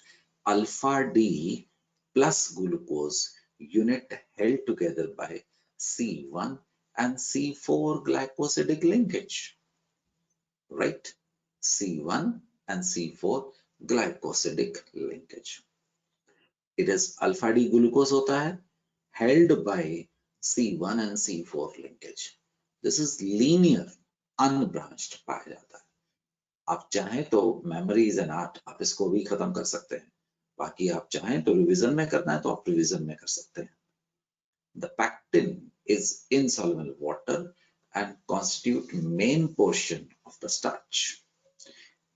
alpha D plus glucose unit held together by C1 and C4 glycosidic linkage, right? C1 and C4 glycosidic linkage. It is alpha D glucose होता है, held by C1 and C4 linkage. This is linear, unbranched पाया जाता है। आप चाहें तो memory is an art, आप इसको भी खत्म कर सकते हैं। बाकी आप चाहें तो रिवीजन में करना है तो आप रिवीजन में कर सकते हैं। The pectin is insoluble in water and constitute main portion of the starch.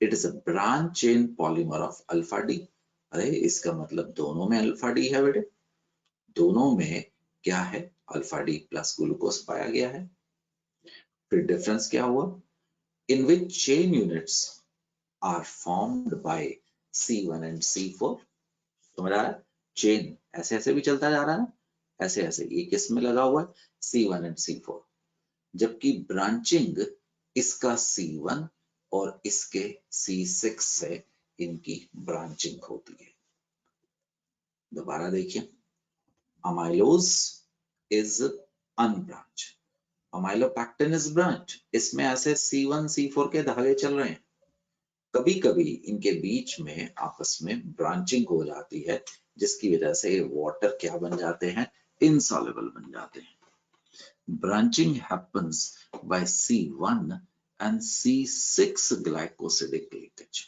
It is a branch chain polymer of alpha D. अरे इसका मतलब दोनों में अल्फा डी है बेटे, दोनों में क्या है, अल्फा डी प्लस ग्लूकोज पाया गया है। फिर डिफरेंस क्या हुआ, in which chain units are formed by C1 and C4. समझ आ रहा है, चेन ऐसे ऐसे भी चलता जा रहा है ना, ऐसे ऐसे, ये किस में लगा हुआ है, C1 and C4, जबकि ब्रांचिंग इसका C1 और इसके C6 से इनकी ब्रांचिंग होती है। दोबारा देखिए, amylose is unbranched, amylopectin is branched, इसमें ऐसे C1 C4 के धागे चल रहे हैं। कभी कभी इनके बीच में आपस में ब्रांचिंग हो जाती है, जिसकी वजह से वाटर क्या बन जाते हैं, insoluble बन जाते हैं। Branching happens by C1 and C6 glycosidic linkage.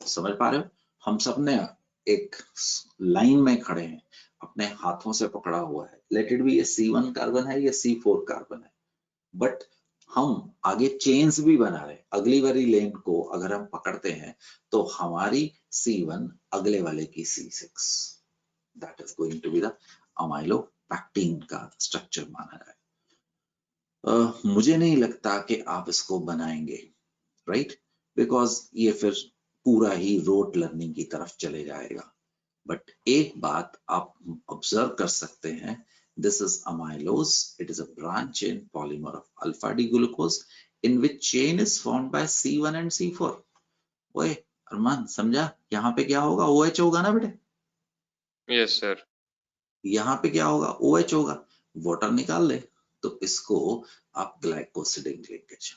समझ पा रहे हो, हम सब ने एक लाइन में खड़े हैं, अपने हाथों से पकड़ा हुआ है, लेट इट बी ये C1 कार्बन है, ये C4 कार्बन है, बट हम आगे चेन्स भी बना रहे हैं। अगली वाली लेन को अगर हम पकड़ते हैं तो हमारी C1 अगले वाले की C6, that is going to be the amylopectin का स्ट्रक्चर माना जाए। मुझे नहीं लगता कि आप इसको बनाएंगे, राइट, बिकॉज ये फिर पूरा ही रोट लर्निंग की तरफ चले जाएगा। बट एक बात आप ऑब्जर्व कर सकते हैं, this is amylose, it is a branch chain polymer of alpha D glucose in which chain is formed by C1 and C4. ओए अरमान, समझा यहाँ पे क्या होगा, OH होगा ना बेटे? Yes sir. यहाँ पे क्या होगा, OH होगा, वाटर निकाल ले तो इसको आप ग्लाइकोसिडिक लिंकेज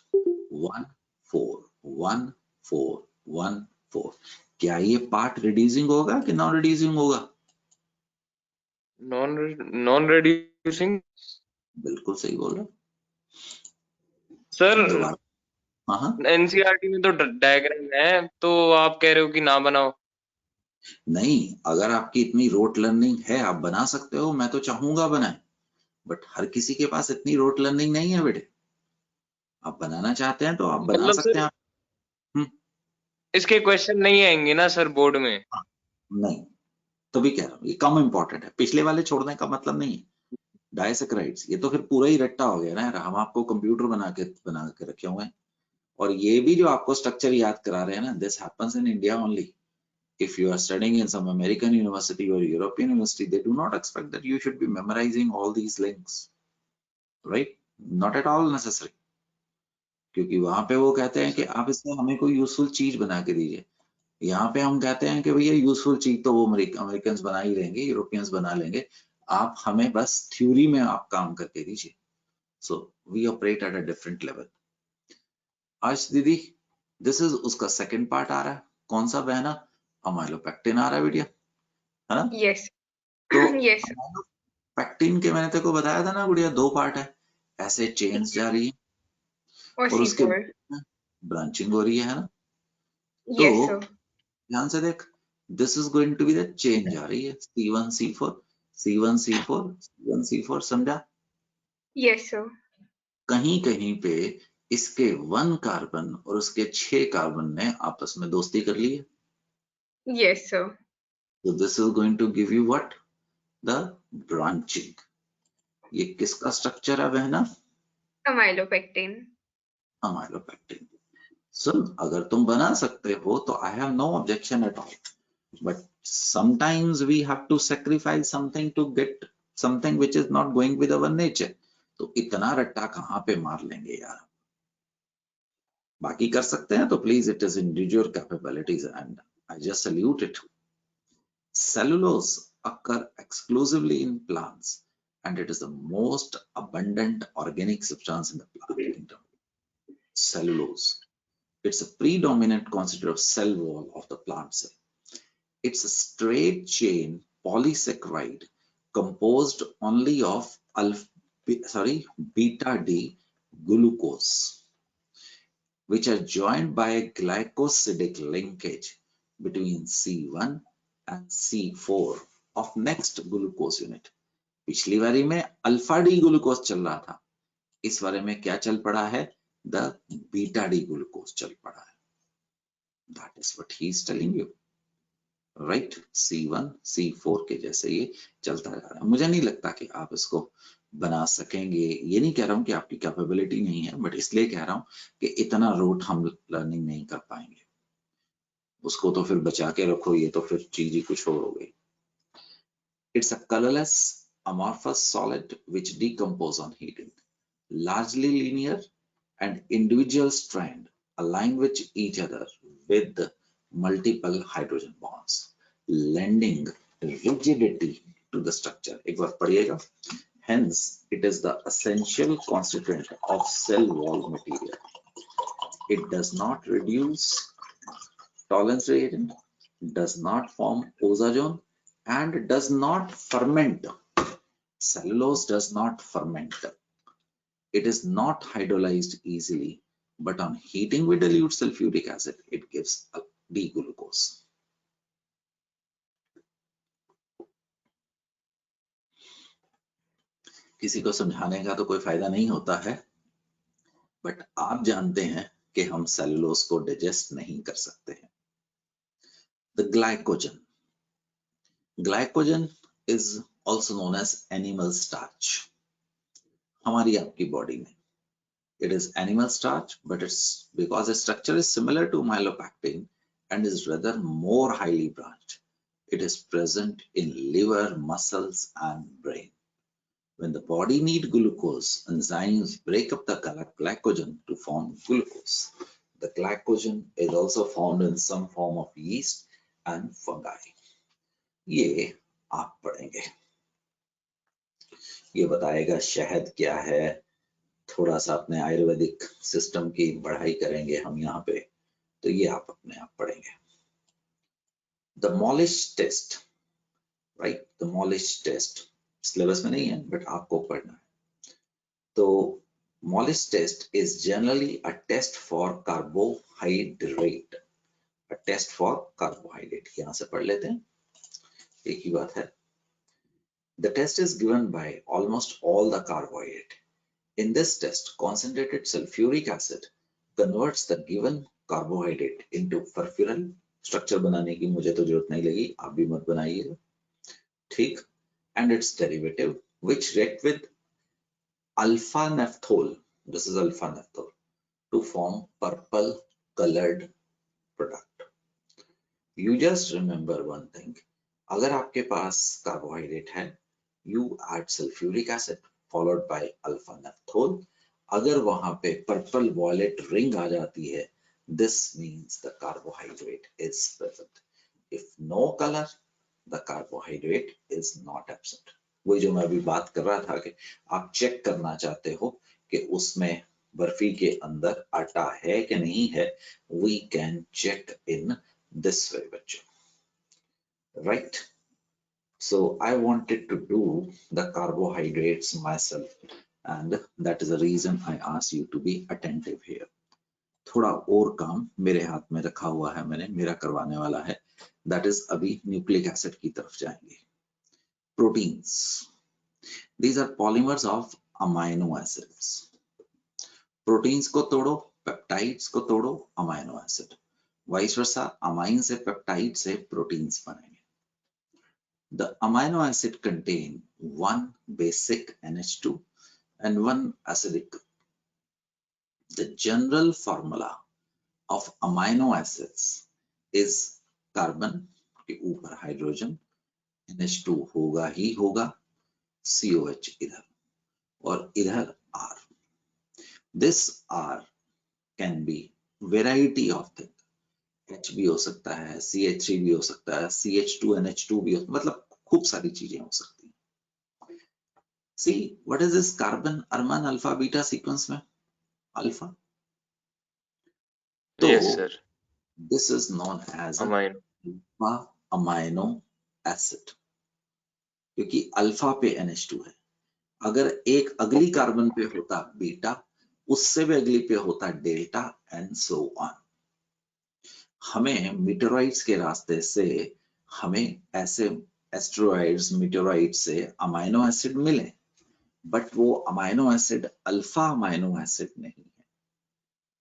1 4 1 4 1 4, क्या ये पार्ट रिड्यूसिंग होगा कि नॉन रिड्यूसिंग होगा? Non reducing. बिल्कुल सही बोल रहे सर दोबारा। हाँ, एनसीईआरटी में तो डायग्राम है, तो आप कह रहे हो कि ना बनाओ? नहीं, अगर आपकी इतनी रोट लर्निंग है आप बना सकते हो, मैं तो चाहूंगा बनाए, बट हर किसी के पास इतनी रोट लर्निंग नहीं है बेटे। आप बनाना चाहते हैं तो आप बना मतलब सकते सर हैं। इसके क्वेश्चन नहीं आएंगे ना सर बोर्ड में? नहीं, तो भी कह रहा हूँ ये कम इंपॉर्टेंट है, पिछले वाले छोड़ने का मतलब नहीं है। डाइसैकराइड्स ये तो फिर पूरा ही रट्टा हो गया ना यार, हम आपको कंप्यूटर बना के रखे हुए हैं और ये भी जो आपको स्ट्रक्चर याद करा रहे हैं ना, this happens in India only. If you are studying in some American university or European university, they do not expect that you should be memorizing all these links, right? Not at all necessary. क्योंकि वहां पे वो कहते हैं कि आप इसमें हमें कोई यूजफुल चीज बना के दीजिए. यहाँ पे हम कहते हैं कि भैया यूजफुल चीज तो वो अमेरिकन बना ही लेंगे, यूरोपियंस बना लेंगे, आप हमें बस थ्योरी में आप काम करके दीजिए. So we operate at a different level. आज दीदी दिस इज उसका सेकंड पार्ट आ रहा है. कौन सा बहना? अमाइलोपेक्टिन आ रहा है बेटिया, है ना? यस तो यस पैक्टिन के मैंने तेरे को बताया था ना गुड़िया, 2 पार्ट है. ऐसे चेन्स जा रही है और उसके C4 ब्रांचिंग हो रही है ना? तो यस सर ध्यान से देख, this is going to be the chain जा रही है, C1 C4 C1 C4 C1 C4, समझा? यस सर कहीं कहीं पे इसके 1 कार्बन और उसके 6 कार्बन ने आपस में दोस्ती कर ली है. Yes sir So this is going to give you what? The branching. ये किसका स्ट्रक्चर है बहना? Amylopectin amylopectin. सुन, अगर तुम बना सकते हो तो I have no objection at all. But sometimes we have to sacrifice something to get something which is not going with our nature. तो इतना रट्टा कहाँ पे मार लेंगे यार? बाकी कर सकते हैं तो please, it is individual capabilities and I just salute it. Cellulose occur exclusively in plants and it is the most abundant organic substance in the plant kingdom. Cellulose. It's a predominant constituent of cell wall of the plant cell. It's a straight chain polysaccharide composed only of beta D glucose, which are joined by a glycosidic linkage between C1 and C4 of next glucose unit. पिछली बारी में alpha D glucose चल रहा था, इस बारे में क्या चल पड़ा है? द बीटा डी ग्लूकोज चल पड़ा है. That is what he is telling you, right? C1 C4 के जैसे ये चलता जा रहा है. मुझे नहीं लगता कि आप इसको बना सकेंगे. ये नहीं कह रहा हूं कि आपकी कैपेबिलिटी नहीं है, बट इसलिए कह रहा हूं कि इतना रोट हम लर्निंग नहीं कर पाएंगे. उसको तो फिर बचा के रखो, ये तो फिर चीज ही कुछ और हो गई. It's a colorless amorphous solid which decompose on heating, largely linear and individual strand align with each other with multiple hydrogen bonds, lending rigidity to the structure. एक बार पढ़िएगा. Hence, it is the essential constituent of cell wall material. It does not reduce Tollens reagent, does not form ozone, and does not ferment. Cellulose does not ferment. It is not hydrolyzed easily, but on heating with dilute sulfuric acid, it gives a D-glucose. किसी को समझाने का तो कोई फायदा नहीं होता है, बट आप जानते हैं कि हम सेलुलोज को डाइजेस्ट नहीं कर सकते हैं. The glycogen. Glycogen is also known as animal starch. हमारी आपकी बॉडी में it is animal starch, but it's because its structure is similar to myelopectin and is rather more highly branched. It is present in liver, muscles, and brain. When the body needs glucose, enzymes break up the glycogen to form glucose. The glycogen is also found in some form of yeast and fungi. ये आप पढ़ेंगे. ये बताएगा शहद क्या है. थोड़ा सा अपने आयुर्वेदिक सिस्टम की पढ़ाई करेंगे हम यहाँ पे, तो ये आप अपने आप पढ़ेंगे. The Molisch test, right? The Molisch test syllabus में नहीं है, बट आपको पढ़ना है. तो Molisch test is generally a test for carbohydrate. A test for carbohydrate. यहाँ से पढ़ लेते हैं, एक ही बात है. The test is given by almost all the carbohydrate. In this test, concentrated sulfuric acid converts the given carbohydrate into furfural. Structure बनाने की मुझे तो जरूरत नहीं लगी, आप भी मत बनाइएगा, ठीक? And its derivative, which react with alpha naphthol. This is alpha naphthol. to form purple colored product. You just remember one thing. अगर आपके पास कार्बोहाइड्रेट है, you add sulfuric acid followed by alpha naphthol. अगर वहां पे purple violet ring आ जाती है, this means the carbohydrate is present. If no color, the carbohydrate is not absent. वही जो मैं अभी बात कर रहा था कि आप चेक करना चाहते हो कि उसमें बर्फी के अंदर आटा है कि नहीं है. We can check in this way, बच्चों. Right? So I wanted to do the carbohydrates myself, and that is the reason I asked you to be attentive here. थोड़ा और काम मेरे हाथ में रखा हुआ है, मैंने मेरा करवाने वाला है. That is अभी न्यूक्लिक एसिड की तरफ जाएंगे. Proteins. These are polymers of amino acids. Proteins को तोड़ो, peptides को तोड़ो, amino acid. Vice versa, amine से peptide से proteins बनेंगे. The amino acid contain one basic NH2 and one acidic. The general formula of amino acids is carbon के ऊपर hydrogen, NH2 होगा ही होगा, COH इधर और इधर R. This R can be variety of things. H भी हो सकता है, CH3 भी हो सकता है, CH2NH2 भी हो, मतलब खूब सारी चीजें हो सकती हैं. See, what is this carbon Arman alpha beta sequence में? Alpha. Yes, sir. This is known as Amino. alpha amino acid. क्योंकि अल्फा पे NH2 है. अगर एक अगली कार्बन पे होता बीटा, उससे भी अगली पे होता डेल्टा एंड सो ऑन. हमें मीटेरॉइड्स के रास्ते से हमें ऐसे एस्टेरॉइड्स मीटेरॉइड से अमाइनो एसिड मिले, बट वो amino acid alpha amino acid नहीं है.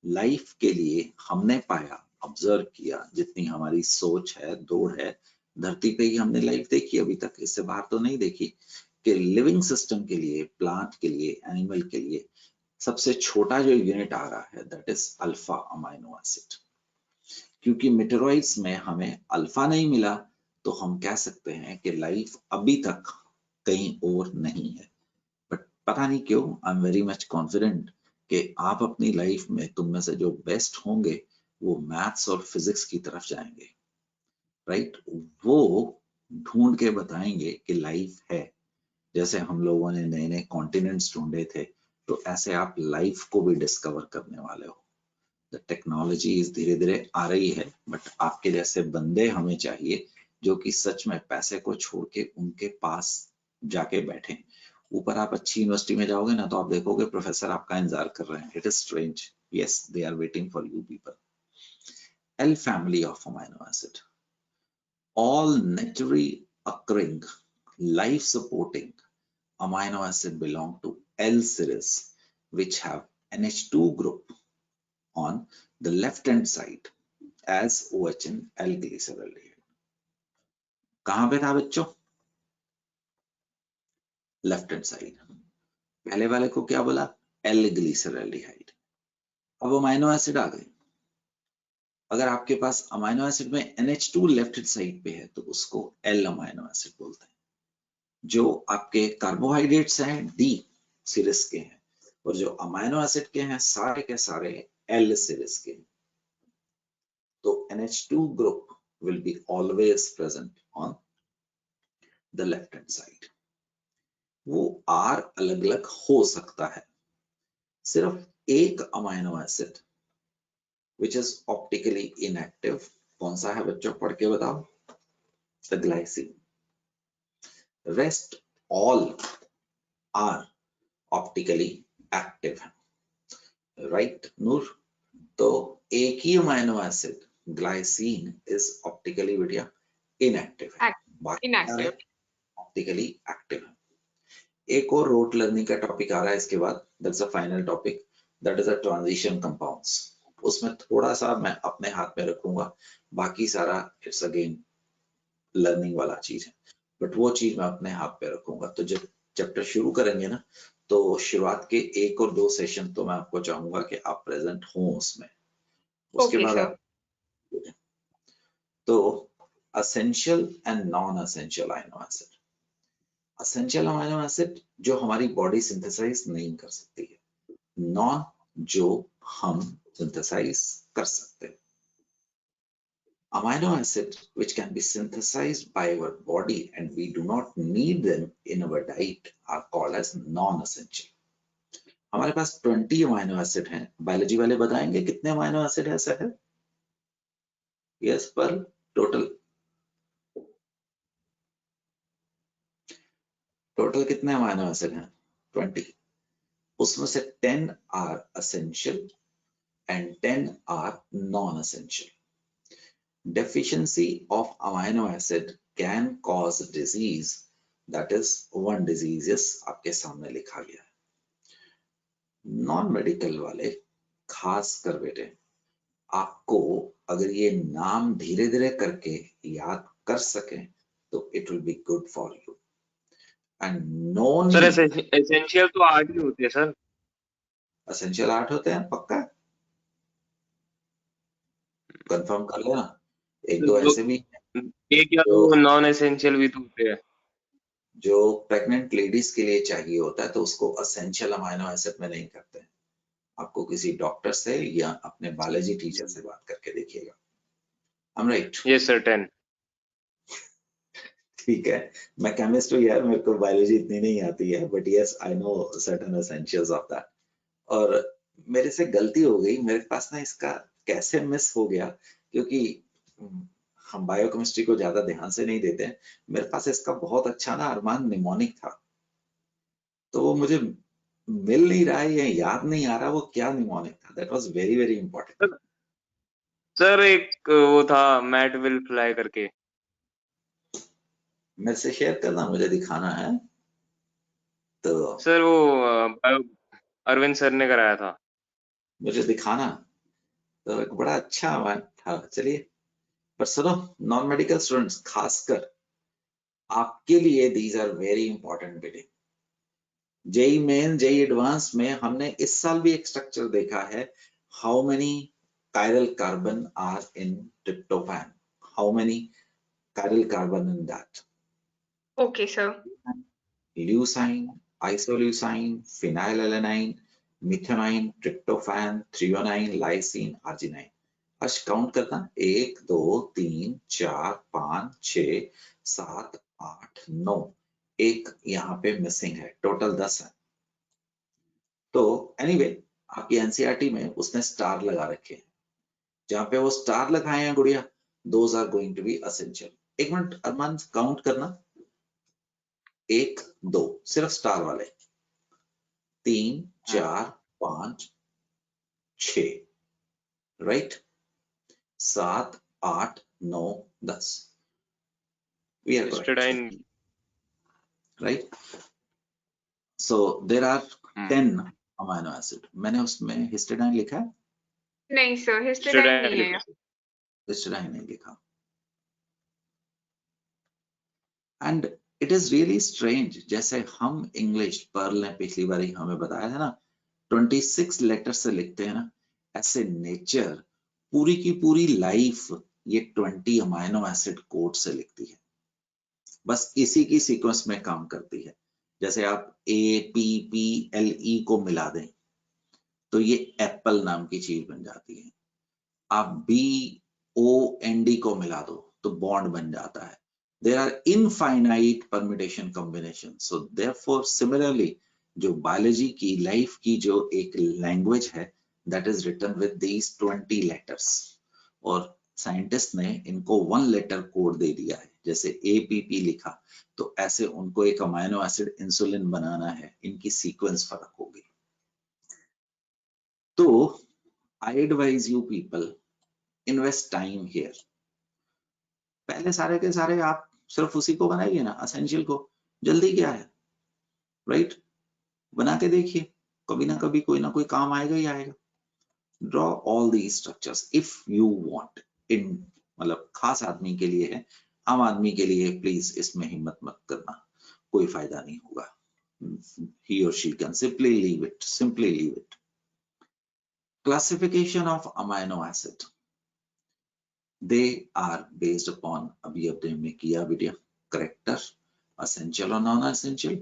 लाइफ के लिए हमने पाया, ऑब्जर्व किया, जितनी हमारी सोच है, दौड़ है, धरती पे ही हमने लाइफ देखी अभी तक, इससे बाहर तो नहीं देखी, कि लिविंग सिस्टम के लिए, प्लांट के लिए, एनिमल के लिए सबसे छोटा जो यूनिट आ रहा है, that is alpha amino acid. क्योंकि मीटेरॉइड्स में हमें अल्फा नहीं मिला, तो हम कह सकते हैं कि लाइफ अभी तक कहीं और नहीं है. बट पता नहीं क्यों, I am very much confident कि आप अपनी लाइफ में, तुम में से जो बेस्ट होंगे, वो मैथ्स और फिजिक्स की तरफ जाएंगे. राइट? वो ढूंढ के बताएंगे कि लाइफ है. जैसे हम लोगों ने नए नए कॉन्टिनेंट्स ढूंढे थे, तो ऐसे आप लाइफ को भी डिस्कवर करने वाले हो. द टेक्नोलॉजी धीरे धीरे आ रही है, बट आपके जैसे बंदे हमें चाहिए जो कि सच में पैसे को छोड़ के उनके पास जाके बैठे. ऊपर आप अच्छी यूनिवर्सिटी में जाओगे ना, तो आप देखोगे प्रोफेसर आपका इंतजार कर रहे हैं. It is strange. Yes, they are waiting for you people. L family of amino acid. All naturally occurring, life supporting amino acid belong to L series, which have NH2 group on the left hand side as OH in L glyceraldehyde. कहां पे था बच्चों? Left hand side. पहले वाले को क्या बोला? L glyceraldehyde. अब अमाइनो एसिड आ गए. अगर आपके पास अमाइनो एसिड में NH2 लेफ्ट हैंड साइड पे है, तो उसको L अमाइनो एसिड बोलते हैं. जो आपके कार्बोहाइड्रेट्स हैं D सीरीज के हैं, और जो अमाइनो एसिड के हैं सारे के सारे L सीरीज के हैं. तो NH2 group will be always present on the left hand side. वो R अलग अलग हो सकता है. सिर्फ एक amino acid which is optically inactive, कौन सा है बच्चों? पढ़ के बताओ. The glycine. Rest all are optically active. Right, Noor? तो एक ही amino acid glycine is optically बेटिया इनएक्टिव है. Inactive. ऑप्टिकली एक्टिव है. एक और रोट लर्निंग का टॉपिक आ रहा है इसके बाद. That's a final topic. That is a transition compounds. उसमें थोड़ा सा मैं अपने हाथ में रखूंगा, बाकी सारा इट्स अगेन लर्निंग वाला चीज है, बट वो चीज मैं अपने हाथ पे रखूंगा. तो जब चैप्टर शुरू करेंगे ना, तो शुरुआत के 1 और 2 सेशन तो मैं आपको चाहूंगा कि आप प्रेजेंट हों उसमें, उसके ओके बाद सर। आप तो essential and non essential amino acid. Essential amino acid जो हमारी बॉडी सिंथेसाइज नहीं कर सकती है, नॉन जो हम सिंथेसाइज कर सकते हैं। Amino acid which can be synthesized by our body and we do not need them in our diet are called as non-essential. हमारे पास 20 अमाइनो एसिड हैं। बायोलॉजी वाले बताएंगे कितने अमाइनो एसिड है सर? यस, पर टोटल कितने अमाइनो एसिड हैं? 20। उसमें से 10 are essential and 10 are non-essential. Deficiency of amino acid can cause disease. That is one disease is आपके सामने लिखा गया है। नॉन मेडिकल वाले खास कर बेटे आपको अगर ये नाम धीरे धीरे करके याद कर सकें तो it will be good for you. And no sir need. Essential तो 8 ही होती है सर। एसेंशियल 8 होते हैं पक्का? कंफर्म कर लेना। एक दो ऐसे भी एक या जो दो नॉन एसेंशियल भी तो होते हैं। जो प्रेग्नेंट लेडीज के लिए चाहिए होता है तो उसको असेंशियल अमाइनो एसिड में नहीं करते हैं। आपको किसी डॉक्टर से या अपने बायोलॉजी टीचर से बात करके देखिएगा। I'm right? Yes sir 10। ठीक है, मैं केमिस्ट हूँ यार, मेरे को बायोलॉजी इतनी नहीं आती है, but yes I know certain essentials of that. और मेरे से गलती हो गई, मेरे पास ना इसका कैसे मिस हो गया, क्योंकि हम बायोकेमिस्ट्री को ज्यादा ध्यान से नहीं देते हैं। मेरे पास इसका बहुत अच्छा ना अरमान निमोनिक था, तो वो मुझे मिल नहीं रहा है या याद नहीं आ रहा वो क्या निमोनिक था। That was very very important. Sir एक वो था मैट विल फ्लाई करके। मेरे से शेयर करना, मुझे दिखाना है तो सर वो अरविंद सर ने कराया था। मुझे दिखाना। तो एक बड़ा अच्छा था। चलिए, पर सुनो नॉन मेडिकल स्टूडेंट्स, खासकर आपके लिए दीज आर वेरी इंपॉर्टेंट बेटे। जेई मेन जेई एडवांस में हमने इस साल भी एक स्ट्रक्चर देखा है। How many chiral carbon are in tryptophan? How many chiral carbon in that? Okay sir. Leucine, isoleucine, phenylalanine, methionine, tryptophan, threonine, lysine, arginine. आज काउंट करना, 1 2 3 4 5 6 7 8 9। एक यहाँ पे मिसिंग है, टोटल 10 है। तो एनीवे आपकी एनसीईआरटी में उसने स्टार लगा रखे हैं। जहां पे वो स्टार लगाए हैं गुड़िया, those are going to be essential. एक मिनट अरमान काउंट करना, 1 2 सिर्फ स्टार वाले, 3 4 5 6, right, 7 8 9 10। We are correct, histidine. right? So there are 10 amino acid. मैंने उसमें हिस्टिडाइन लिखा है? नहीं सर, हिस्टिडाइन नहीं है। हिस्टिडाइन नहीं लिखा। And it is really strange, जैसे हम इंग्लिश, पर्ल ने पिछली बार ही हमें बताया था ना, 26 लेटर से लिखते हैं ना, ऐसे नेचर पूरी की पूरी लाइफ ये 20 अमाइनो एसिड कोड से लिखती है। बस इसी की सीक्वेंस में काम करती है। जैसे आप APPLE को मिला दें तो ये एप्पल नाम की चीज बन जाती है। आप BOND को मिला दो तो बॉन्ड बन जाता है। There are infinite permutation combination. So therefore similarly जो बायोलॉजी की लाइफ की जो एक लैंग्वेज है, that is written with these 20 letters, और साइंटिस्ट ने इनको 1 लेटर कोड दे दिया है। जैसे APP लिखा तो ऐसे उनको एक अमाइनो एसिड इंसुलिन बनाना है, इनकी सीक्वेंस फर्क होगी। तो I advise you people invest time here. पहले सारे के सारे आप सिर्फ उसी को बनाइए ना, एसेंशियल को। जल्दी क्या है, राइट? बना के देखिए, कभी ना कभी कोई ना कोई काम आएगा ही आएगा। Draw all the structures if you want. इन मतलब खास आदमी के लिए है, आम आदमी के लिए प्लीज इसमें हिम्मत मत करना, कोई फायदा नहीं होगा। he or she can simply leave it. Classification of amino acid. They are based upon, अभी हमने किया video, character, essential or non-essential.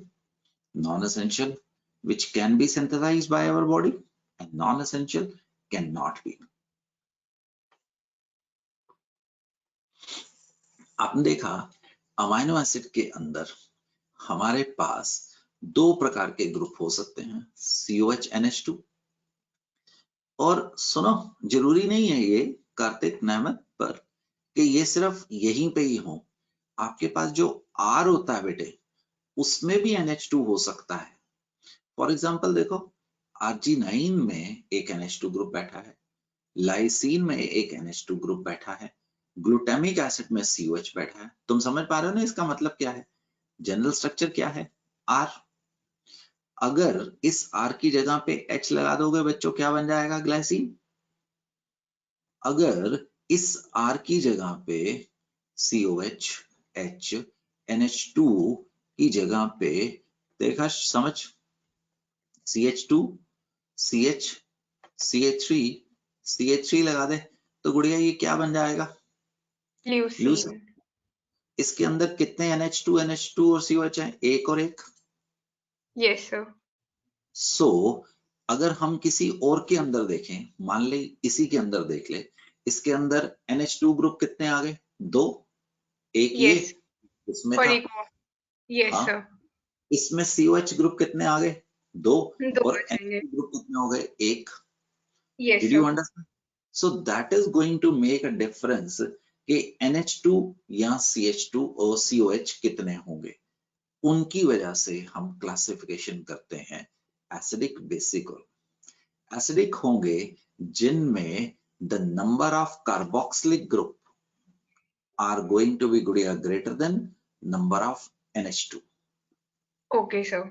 Non-essential, which can be synthesized by our body, and non-essential cannot be. आपने देखा amino acid के अंदर हमारे पास दो प्रकार के ग्रुप हो सकते हैं, COH NH2, और सुनो जरूरी नहीं है ये कार्तिक नेमत पर कि ये सिर्फ यहीं पे ही हो, आपके पास जो R होता है बेटे उसमें भी NH2 हो सकता है। फॉर एग्जाम्पल देखो Arginine में एक NH2 ग्रुप बैठा है, लाइसिन में एक NH2 ग्रुप बैठा है, ग्लूटामिक एसिड में COH बैठा है। तुम समझ पा रहे हो ना इसका मतलब क्या है? जनरल स्ट्रक्चर क्या है? R। अगर इस R की जगह पे H लगा दोगे बच्चों क्या बन जाएगा? ग्लाइसिन। अगर इस R की जगह पे COH H NH2 की जगह पे देखा समझ CH2 CH CH3 CH3 लगा दे तो गुड़िया ये क्या बन जाएगा? ल्यूसीन। इसके अंदर कितने NH2 और COH हैं? एक और एक। Yes sir. सो अगर हम किसी और के अंदर देखें, मान ले इसी के अंदर देख ले, इसके अंदर NH2 ग्रुप कितने आ गए? दो। एक ये इसमें और था, एक और। यस हाँ? सर। इसमें COH ग्रुप कितने आ गए? दो। दो और बचेंगे। NH2 ग्रुप कितने हो गए? एक। Yes Did you sir. understand? So that is going to make a difference कि NH2 या CH2 और COH कितने होंगे, उनकी वजह से हम क्लासिफिकेशन करते हैं एसिडिक बेसिक। और एसिडिक होंगे जिनमें the number of carboxylic group are going to be गुड़िया greater than number of NH2। Okay sir.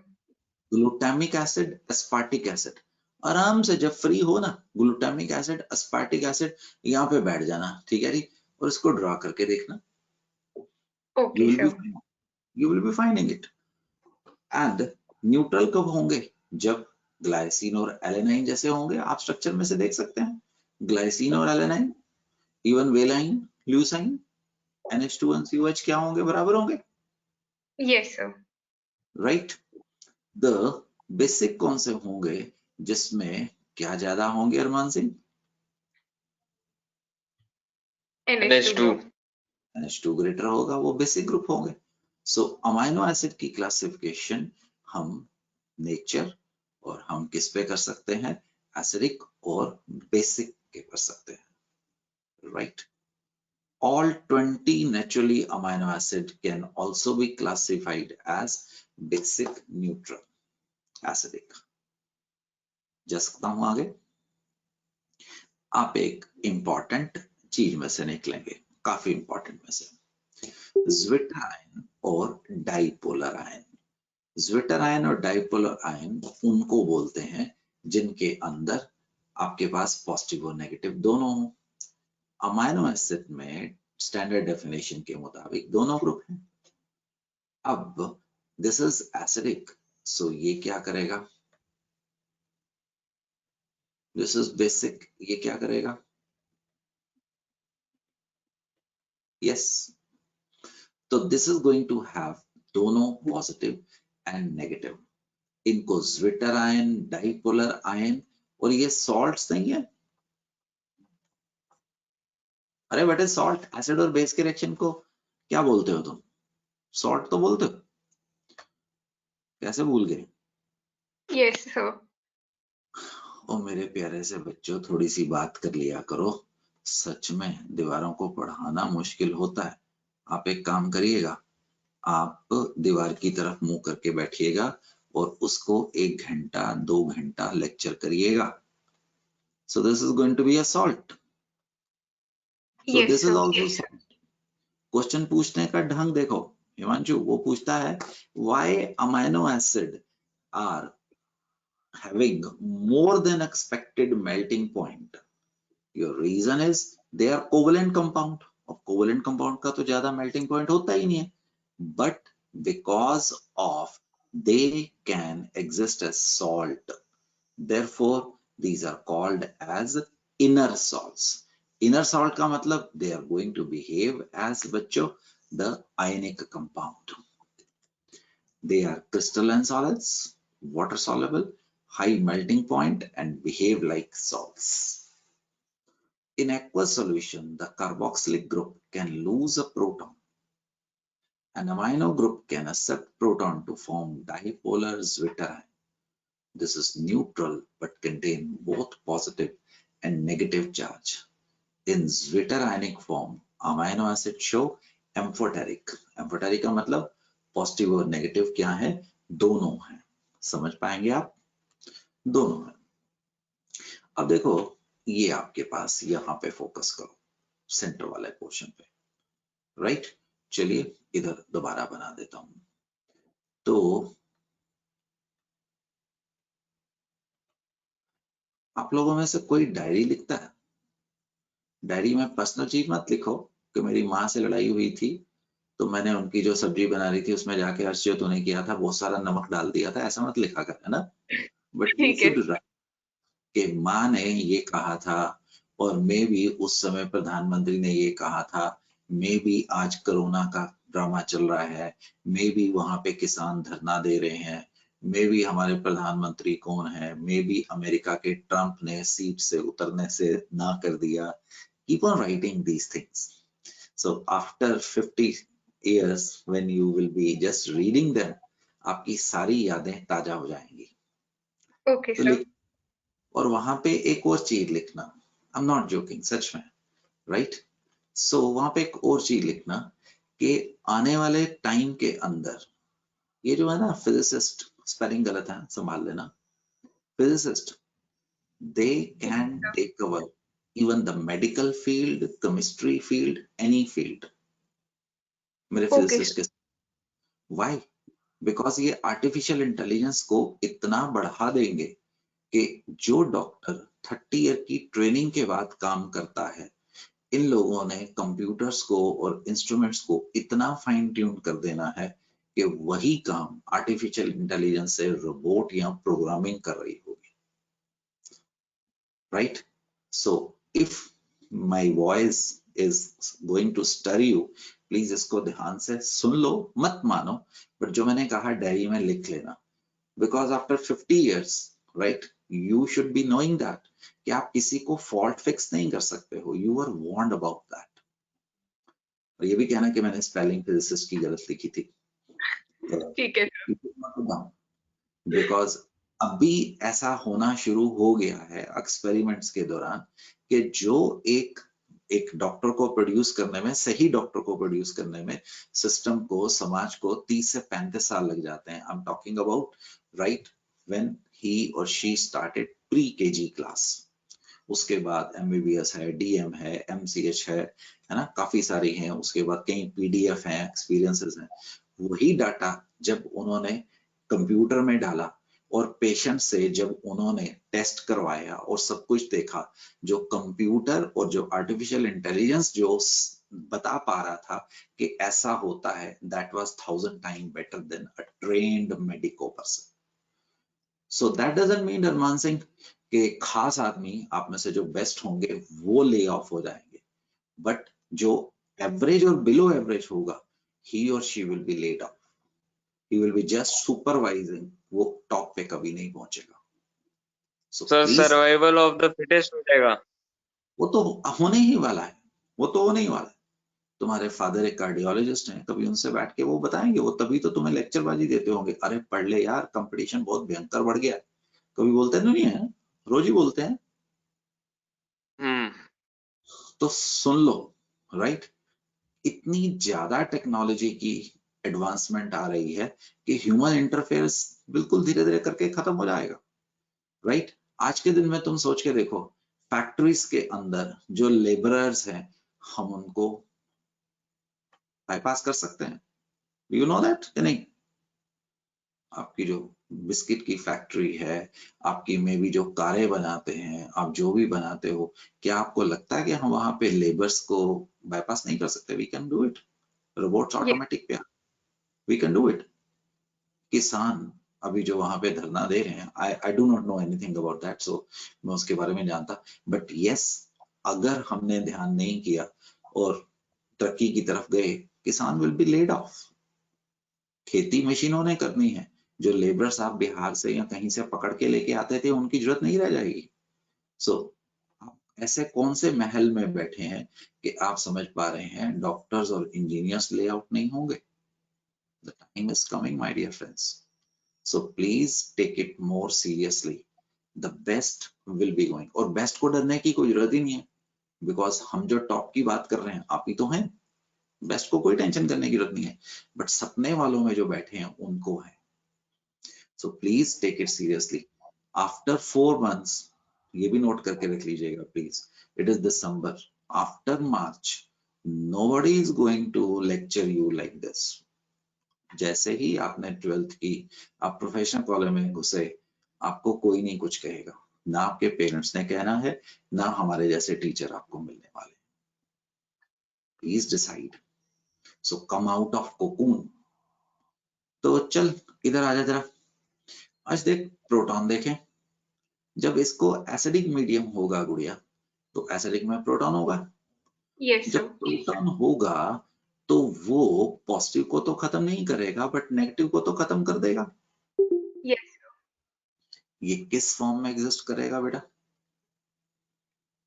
Glutamic acid, aspartic acid, आराम से जब फ्री हो ना, ग्लूटामिक एसिड एस्पार्टिक एसिड यहाँ पे बैठ जाना, ठीक है जी, और इसको ड्रा करके देखना। Okay sir. You will be finding it. And neutral कब होंगे? जब ग्लाइसिन और एलेनाइन जैसे होंगे। आप स्ट्रक्चर में से देख सकते हैं ग्लाइसिन और alanine, even valine, Eleusine, NH2 और COH क्या होंगे? बराबर होंगे। Yes sir. Right. The basic कौन से होंगे जिसमें क्या ज्यादा होंगे अरमान सिंह? NH2। NH2 ग्रेटर होगा, वो बेसिक ग्रुप होंगे। सो अमाइनो एसिड की क्लासिफिकेशन हम नेचर और हम किस पे कर सकते हैं? एसिडिक और बेसिक के कर सकते हैं, right. All 20 naturally amino acid can also be classified as basic, neutral, acidic। जा सकता हूं आगे? आप एक इंपॉर्टेंट चीज में से निकलेंगे, काफी इंपॉर्टेंट में से, ज्विटर आयन और डाइपोलर आयन। ज्विटर आयन और डाइपोलर आयन उनको बोलते हैं जिनके अंदर आपके पास पॉजिटिव और नेगेटिव दोनों हो। अमाइनो एसिड में स्टैंडर्ड डेफिनेशन के मुताबिक दोनों ग्रुप हैं। अब दिस इज एसिडिक, सो ये क्या करेगा? दिस इज बेसिक, ये क्या करेगा? यस। तो this is going to have दोनों पॉजिटिव एंड नेगेटिव। इनको ज्विटर आयन, डाइपोलर आयन, और ये सॉल्ट्स नहीं है। अरे बेटे सॉल्ट, एसिड और बेस के रिएक्शन को क्या बोलते हो तुम? सॉल्ट तो बोलते हो, कैसे भूल गए? Yes sir. ओ मेरे प्यारे से बच्चों, थोड़ी सी बात कर लिया करो। सच में दीवारों को पढ़ाना मुश्किल होता है। आप एक काम करिएगा, आप दीवार की तरफ मुंह करके बैठिएगा और उसको 1 घंटा 2 घंटा लेक्चर करिएगा। So this is going to be a salt. So yes this is sir. Also salt. Question पूछने का ढंग देखो हिमांशु, वो पूछता है why amino acid are having more than expected melting point. Your reason is they are covalent compound, और covalent compound का तो ज्यादा melting point होता ही नहीं है, but because of they can exist as salt. Therefore these are called as inner salts. Inner salt का मतलब they are going to behave as बच्चों the ionic compound. They are crystalline solids, water soluble, high melting point, and behave like salts. In aqueous solution, the carboxylic group can lose a proton. An amino group can accept proton to form dipolar zwitterion. This is neutral but contain both positive and negative charge. In zwitterionic form, amino acid show amphoteric. Amphoteric का मतलब positive और negative क्या है? दोनों हैं. समझ पाएंगे आप? दोनों हैं. अब देखो ये आपके पास यहाँ पे फोकस करो सेंटर वाले पोर्शन पे, राइट? चलिए इधर दोबारा बना देता हूं. तो आप लोगों में से कोई डायरी लिखता है? डायरी में पर्सनल चीज मत लिखो कि मेरी माँ से लड़ाई हुई थी तो मैंने उनकी जो सब्जी बना रही थी उसमें जाके अर्शियो तूने किया था, बहुत सारा नमक डाल दिया था, ऐसा मत लिखा कर, है ना? बट यू ठीक है। शुड राइट कि माँ ने ये कहा था और मे भी उस समय प्रधानमंत्री ने ये कहा था, मे भी आज कोरोना का ड्रामा चल रहा है, मे भी वहां पे किसान धरना दे रहे हैं, मे भी हमारे प्रधानमंत्री कौन है, मे भी अमेरिका के ट्रंप ने सीट से उतरने से ना कर दिया. Keep on writing these things. So after 50 years when you will be just reading them, आपकी सारी यादें ताजा हो जाएंगी. ओके तो सर। और वहां पे एक और चीज लिखना, आई एम नॉट जोकिंग, सच में, राइट? सो वहां पे एक और चीज लिखना कि आने वाले टाइम के अंदर ये जो है ना फिजिसिस्ट, स्पेलिंग गलत है संभाल लेना, physicist they can take over even the medical field, chemistry field, any field. मेरे ओके फिजिसिस्ट के why? Because ये आर्टिफिशियल इंटेलिजेंस को इतना बढ़ा देंगे कि जो डॉक्टर 30 ईयर की ट्रेनिंग के बाद काम करता है, इन लोगों ने कंप्यूटर्स को और इंस्ट्रूमेंट्स को इतना फाइन ट्यून कर देना है कि वही काम आर्टिफिशियल इंटेलिजेंस से रोबोट या प्रोग्रामिंग कर रही होगी, right? So if my voice is going to stir you, please इसको ध्यान से सुन लो, मत मानो, बट जो मैंने कहा डायरी में लिख लेना, because after 50 years, right, you should be knowing that कि आप किसी को फॉल्ट फिक्स नहीं कर सकते हो. You are warned about that. और ये भी कहना कि मैंने स्पेलिंग फिजिसिस्ट की गलत लिखी थी, ठीक है। बिकॉज अभी ऐसा होना शुरू हो गया है एक्सपेरिमेंट्स के दौरान कि जो एक डॉक्टर को प्रोड्यूस करने में, सही डॉक्टर को प्रोड्यूस करने में सिस्टम को, समाज को 30 से 35 साल लग जाते हैं. I am talking about right when he और she started pre KG class. उसके बाद MBBS है, DM है, MCH है ना, काफी सारी हैं. उसके बाद कई PDF हैं, एक्सपीरियंसेस हैं. वही डाटा जब उन्होंने कंप्यूटर में डाला और पेशेंट से जब उन्होंने टेस्ट करवाया और सब कुछ देखा, जो कंप्यूटर और जो आर्टिफिशियल इंटेलिजेंस जो बता पा रहा था कि ऐसा होता है, that was 1000 time better than a trained medico person. So that doesn't mean Arman Singh कि खास आदमी आप में से जो बेस्ट होंगे वो ले ऑफ हो जाएंगे, बट जो एवरेज और बिलो एवरेज होगा, ही और she will be laid off. He will be just supervising, वो टॉप पे कभी नहीं पहुंचेगा. Sir survival of the fittest हो जाएगा. वो तो होने ही वाला है, वो तो होने ही वाला है. तुम्हारे फादर एक कार्डियोलॉजिस्ट हैं, कभी उनसे बैठ के वो बताएंगे, वो तभी तो तुम्हें लेक्चरबाजी देते होंगे, अरे पढ़ ले यार, कंपटीशन बहुत भयंकर बढ़ गया. कभी बोलते नहीं है, रोज ही बोलते हैं. तो सुन लो, राइट? इतनी ज्यादा टेक्नोलॉजी की एडवांसमेंट आ रही है कि ह्यूमन इंटरफेरेंस बिल्कुल धीरे धीरे करके खत्म हो जाएगा, राइट? आज के दिन में तुम सोच के देखो, फैक्ट्रीज के अंदर जो लेबरर्स हैं, हम उनको बाईपास कर सकते हैं. डू यू नो दैट कि नहीं? आपकी जो बिस्किट की फैक्ट्री है, आपकी में भी जो कारें बनाते हैं, आप जो भी बनाते हो, क्या आपको लगता है कि हम वहां पे लेबर्स को बाईपास नहीं कर सकते? We can do it. Robots automatic पे, वी कैन डू इट. किसान अभी जो वहां पे धरना दे रहे हैं, I do not know anything about that, so मैं उसके बारे में जानता, बट यस, अगर हमने ध्यान नहीं किया और तरक्की की तरफ गए, किसान विल बी लेड ऑफ। खेती मशीनों ने करनी है, जो लेबरर्स आप बिहार से या कहीं से पकड़ के लेके आते थे उनकी जरूरत नहीं रह जाएगी। सो आप ऐसे कौन से महल में बैठे हैं कि आप समझ पा रहे हैं डॉक्टर्स और इंजीनियर्स लेआउट नहीं होंगे? The time is coming my dear friends, so please take it more seriously. The best will be going, और बेस्ट को डरने की कोई जरूरत ही नहीं है, बिकॉज हम जो टॉप की बात कर रहे हैं आप ही तो हैं। बेस्ट को कोई टेंशन करने की जरूरत नहीं है, बट सपने वालों में जो बैठे हैं उनको है। So please take it seriously. After 4 months, ये भी नोट करके रख लीजिएगा please, it is December, after March nobody is going to lecture you like this. जैसे ही आपने 12th की, आप प्रोफेशनल कॉलेज में घुसे, आपको कोई नहीं कुछ कहेगा, ना आपके पेरेंट्स ने कहना है, ना हमारे जैसे टीचर आपको मिलने वाले। Please decide, so come out of cocoon. तो चल इधर आ जा जरा, आज देख प्रोटॉन देखें। जब इसको एसिडिक मीडियम होगा गुड़िया, तो एसिडिक में प्रोटॉन होगा। यस जब प्रोटॉन होगा तो वो पॉजिटिव को तो खत्म नहीं करेगा, बट नेगेटिव को तो खत्म कर देगा। यस ये किस फॉर्म में एग्जिस्ट करेगा बेटा?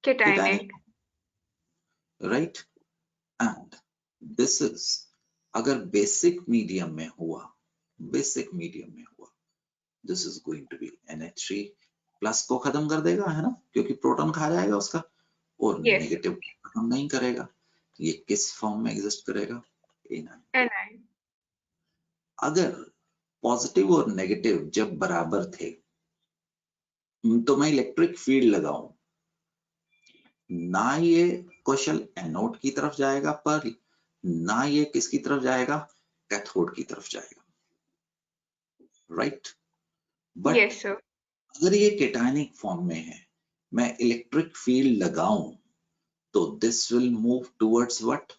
Cationic. Right, and this is, अगर बेसिक मीडियम में हुआ, बेसिक मीडियम में हुआ, this is going to be NH3 plus को खत्म कर देगा, है ना, क्योंकि प्रोटॉन खा जाएगा उसका, और Yes. नेगेटिव खत्म नहीं करेगा। ये किस फॉर्म में एग्जिस्ट करेगा? Anion. अगर पॉजिटिव और नेगेटिव जब बराबर थे, तो मैं इलेक्ट्रिक फील्ड लगाऊं, ना ये क्वेश्चन एनोड की तरफ जाएगा पर, ना ये किसकी तरफ जाएगा, कैथोड की तरफ जाएगा, राइट? But Yes, sir. अगर ये केटायनिक फॉर्म में है, मैं इलेक्ट्रिक फील्ड लगाऊं, तो this will move towards what?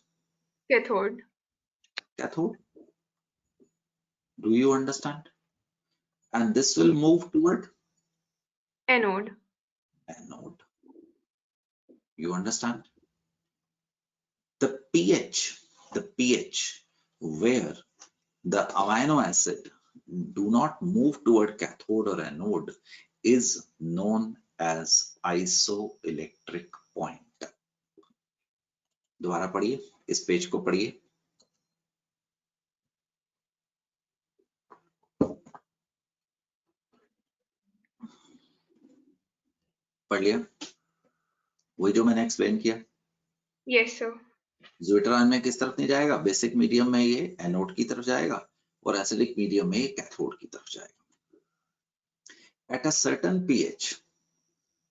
Cathode. Cathode. Do you understand? And this will move toward Anode. anode. You understand? The pH where the amino acid do not move toward cathode or anode is known as isoelectric point. दोबारा पढ़िए, इस page को पढ़िए। पढ़ लिया? वही जो मैंने एक्सप्लेन किया। Yes, sir. ज़्विटर में किस तरफ नहीं जाएगा? बेसिक मीडियम में ये एनोड की तरफ जाएगा, और एसिडिक मीडियम में ये कैथोड की तरफ जाएगा। At a certain pH,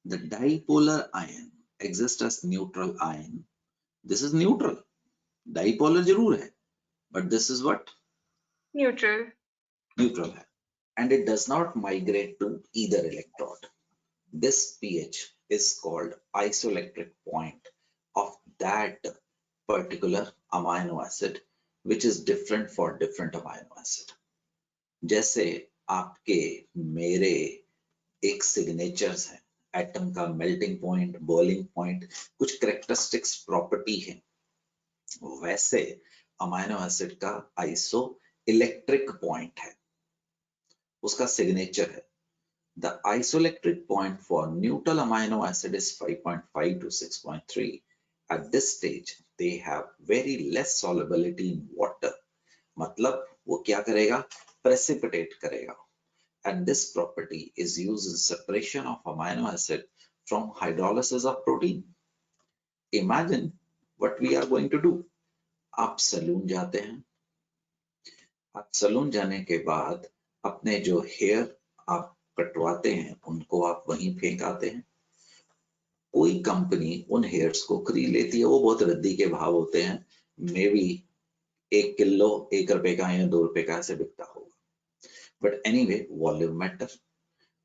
the dipolar ion exists as neutral ion. This is neutral. Dipolar जरूर है, but this is what? Neutral. Neutral है. And it does not migrate to either electrode. This pH is called isoelectric point of that particular amino acid, which is different for different amino acid. जैसे आपके मेरे एक signatures है, atom का melting point, boiling point, कुछ characteristics property है, वैसे amino acid का आइसो इलेक्ट्रिक पॉइंट है, उसका सिग्नेचर है। The isoelectric point for neutral amino acid is 5.5 to 6.3. At this stage, they have very less solubility in water. मतलब वो क्या करेगा? Precipitate करेगा. And this property is used in separation of amino acid from hydrolysis of protein. Imagine what we are going to do. आप salon जाते हैं, आप salon जाने के बाद अपने जो हेयर आप कटवाते हैं उनको आप वहीं फेंक आते हैं। कोई कंपनी उन हेयर्स को खरीद लेती है, वो बहुत रद्दी के भाव होते हैं, मे बी 1 किलो 1 रुपए का या 2 रुपए का ऐसे बिकता होगा, बट एनीवे वॉल्यूम मैटर।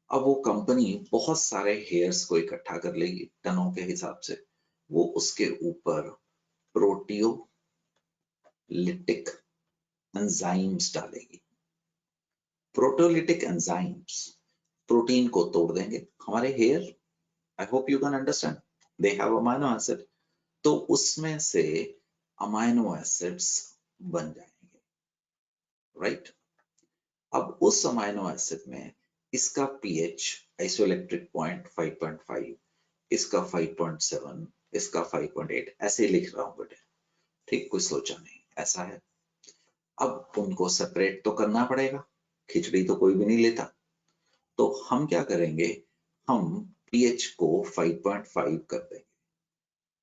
अब वो कंपनी बहुत सारे हेयर्स को इकट्ठा कर लेगी टनों के हिसाब से, वो उसके ऊपर प्रोटियोलिटिक एंजाइम्स डालेगी। प्रोटोलिटिक एंजाइम्स प्रोटीन को तोड़ देंगे. हमारे here, I hope you can understand, they have amino acid, तो उसमें से अमाइनो एसिड्स बन जाएंगे, राइट? अब उस अमाइनो एसिड में इसका पीएच आइसोइलेक्ट्रिक पॉइंट 5.5, इसका 5.7, इसका 5.8, ऐसे लिख रहा हूं बेटे, ठीक? कुछ सोचा नहीं, ऐसा है. अब उनको सेपरेट तो करना पड़ेगा, खिचड़ी तो कोई भी नहीं लेता. तो हम क्या करेंगे, हम पीएच को 5.5 कर देंगे,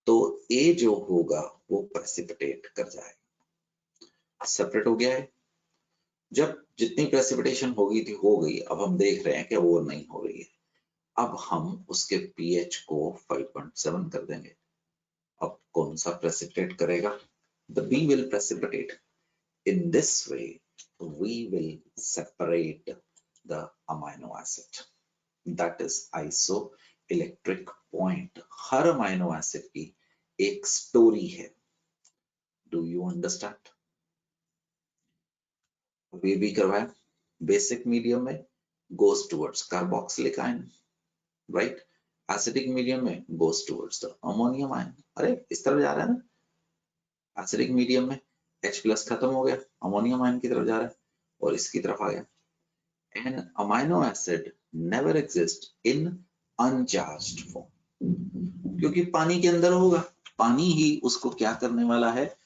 तो ए जो होगा वो प्रेसिपिटेट कर जाएगा. सेपरेट हो गया है. जब जितनी प्रेसिपिटेशन होगी थी हो गई. अब हम देख रहे हैं कि वो नहीं हो रही है. अब हम उसके पीएच को 5.7 कर देंगे. अब कौन सा प्रेसिपिटेट करेगा? The B will precipitate. In this way, we will separate the amino acid. That is isoelectric point. Her amino acid की एक स्टोरी है. Do you understand? अभी भी करवाया. बेसिक मीडियम में goes towards carboxylic ion, right? Acidic medium में goes towards the ammonium ion. अरे इस तरफ जा रहा है ना. एसिडिक मीडियम में H+ खत्म हो गया, अमोनियम आयन की तरफ जा रहा है और इसकी तरफ आ गया. An amino acid never exists in uncharged form. क्योंकि पानी के अंदर होगा, पानी ही उसको क्या करने वाला है,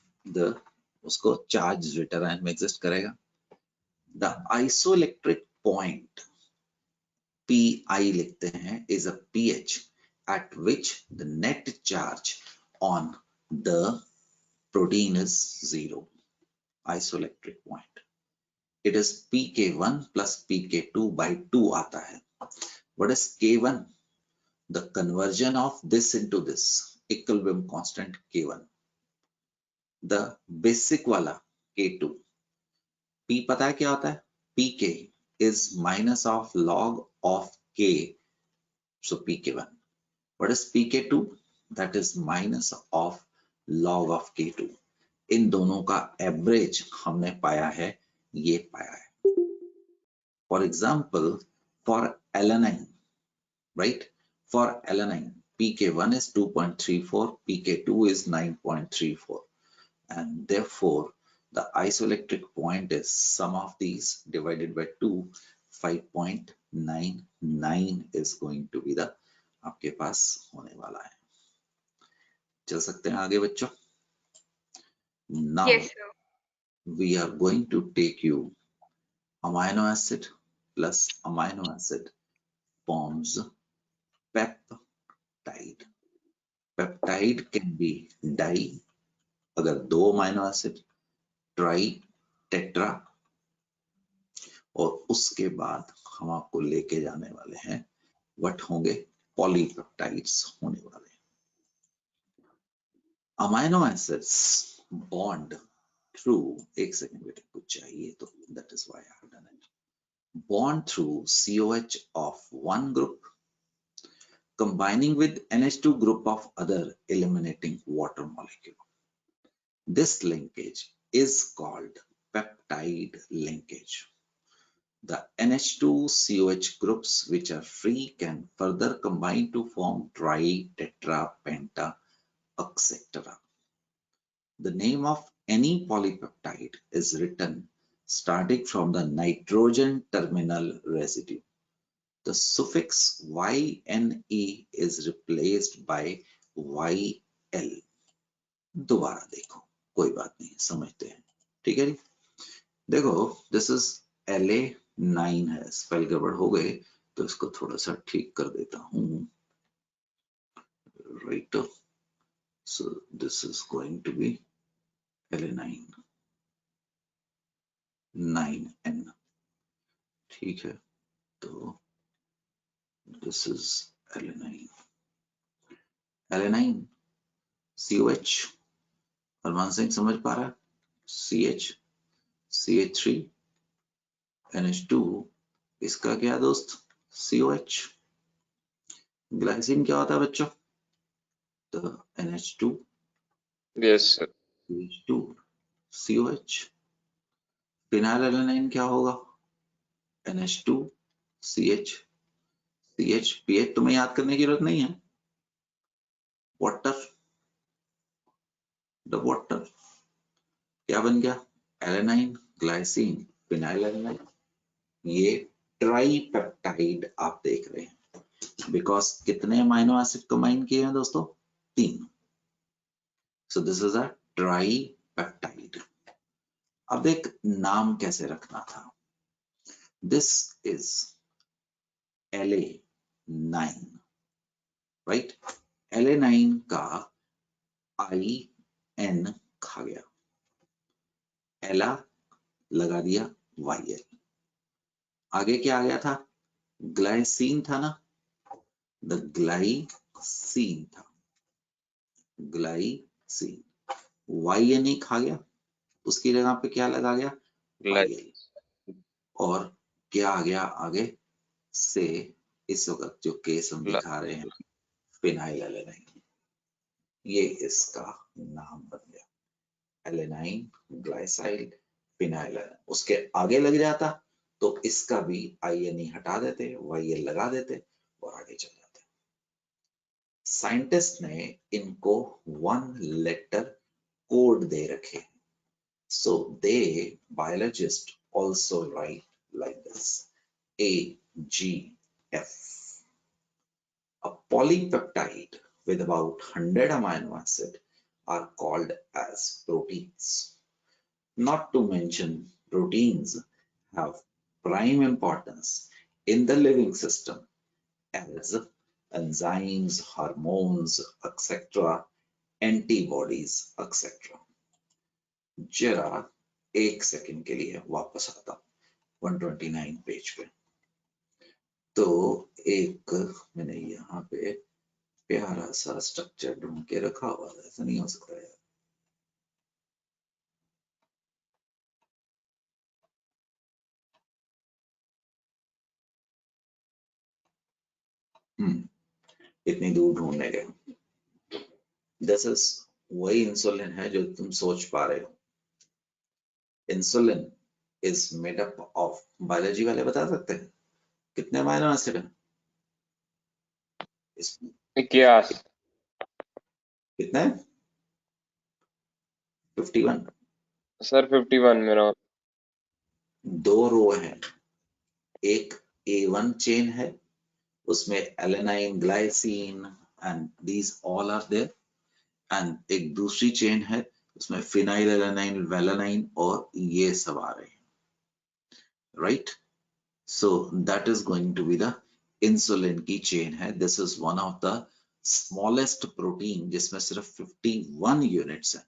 उसको चार्ज रिटर आयन में एग्जिस्ट करेगा. द आइसोइलेक्ट्रिक पॉइंट PI लिखते हैं is a pH at which the net charge on the protein is 0. Isoelectric point. It is pK1 plus pK2 by 2 आता है. What is K1? The conversion of this into this, equilibrium constant K1. The basic वाला K2. P पता है क्या होता है? pK is minus of log of K, so pK1. What is pK2? That is minus of log of K2. इन दोनों का average हमने पाया है, ये पाया है. For example, for alanine, right? For alanine pK1 is 2.34, pK2 is 9.34, and therefore the isoelectric point is sum of these divided by 2, 5.99 is going to be the आपके पास होने वाला है. चल सकते हैं आगे बच्चों. Now Yes, sir. we are going to take you amino acid plus amino acid forms peptide. Peptide can be di, अगर दो अमाइनो एसिड, ट्राई, टेट्रा, और उसके बाद हम आपको लेके जाने वाले हैं व्हाट होंगे, पॉलीपेप्टाइड्स होने वाले हैं. अमाइनो एसिड्स बॉन्ड थ्रू, एक सेकेंड बेटे कुछ चाहिए तो that is why I have done it. Bond through COH of one group combining with NH2 group of other eliminating water molecule. This linkage is called peptide linkage. The NH2-COH groups which are free can further combine to form tri, tetra, penta, etc. The name of any polypeptide is written starting from the nitrogen terminal residue. The suffix YNE is replaced by YL. दोबारा देखो, कोई बात नहीं, समझते हैं, ठीक है जी. देखो, दिस इज La9 है, स्पेल गड़बड़ हो गए तो इसको थोड़ा सा ठीक कर देता हूं. Right, so this is going to be La9 9N, ठीक है. तो this is La9 COH. Harman Singh समझ पा रहा है? CH CH3 NH2, इसका क्या दोस्त, COH. ग्लाइसिन क्या होता है बच्चों? तो NH2 yes sir. CH2 COH. फिनाइलएलेनाइन क्या होगा? NH2 CH CH pH तुम्हें याद करने की जरूरत नहीं है. वाटर, द वाटर क्या बन गया? Alanine, glycine, phenylalanine. ये ट्राइपेप्टाइड आप देख रहे हैं, बिकॉज कितने अमाइनो एसिड कंबाइन किए हैं दोस्तों? 3. सो दिस इज अ ट्राइपेप्टाइड. अब एक नाम कैसे रखना था. This is LA9, right. LA9 का IN खा गया, एला लगा दिया YL. आगे क्या आ गया था? ग्लाइसिन था ना, द ग्लाइसिन था, ग्लाइसिन. YN खा गया, उसकी जगह पे क्या लगा गया? YL. और क्या आ गया आगे से? इस वक्त जो केस हम दिखा रहे हैं, फिनाइलएलेनाइन. ये इसका नाम बन गया, एलेनाइन, ग्लाइसाइल, फिनाइलएलेनाइन. उसके आगे लग जाता तो इसका भी IN हटा देते, YL लगा देते और आगे चल जाते. साइंटिस्ट ने इनको 1 लेटर कोड दे रखे. सो दे biologist also write like this, AGF. A polypeptide with about 100 amino acids are called as proteins. Not to mention, proteins have prime importance in the living system as enzymes, hormones, etc., antibodies, etc. जरा एक second के लिए वापस आता हूं 129 page पे. तो एक मैंने यहाँ पे प्यारा सा स्ट्रक्चर ढूंढ के रखा हुआ है, ऐसा नहीं हो सकता है. इतनी दूर ढूंढने गए. दिस इज वही इंसुलिन है जो तुम सोच पा रहे हो. Insulin is made up of, biology वाले बता सकते हैं कितने अमाइनो एसिड है इसमें? 21. कितने? 51. सर 51 मेरा. 2 रो है, एक A1 चेन है, उसमें alanine, glycine and these all are there. And एक दूसरी चेन है, उसमें फिनाइलएलेनाइन, वेलानाइन और ये सब आ रहे हैं, right. So that is going to be the insulin की चेन है. This is one of the smallest protein जिसमें सिर्फ 51 यूनिट्स हैं.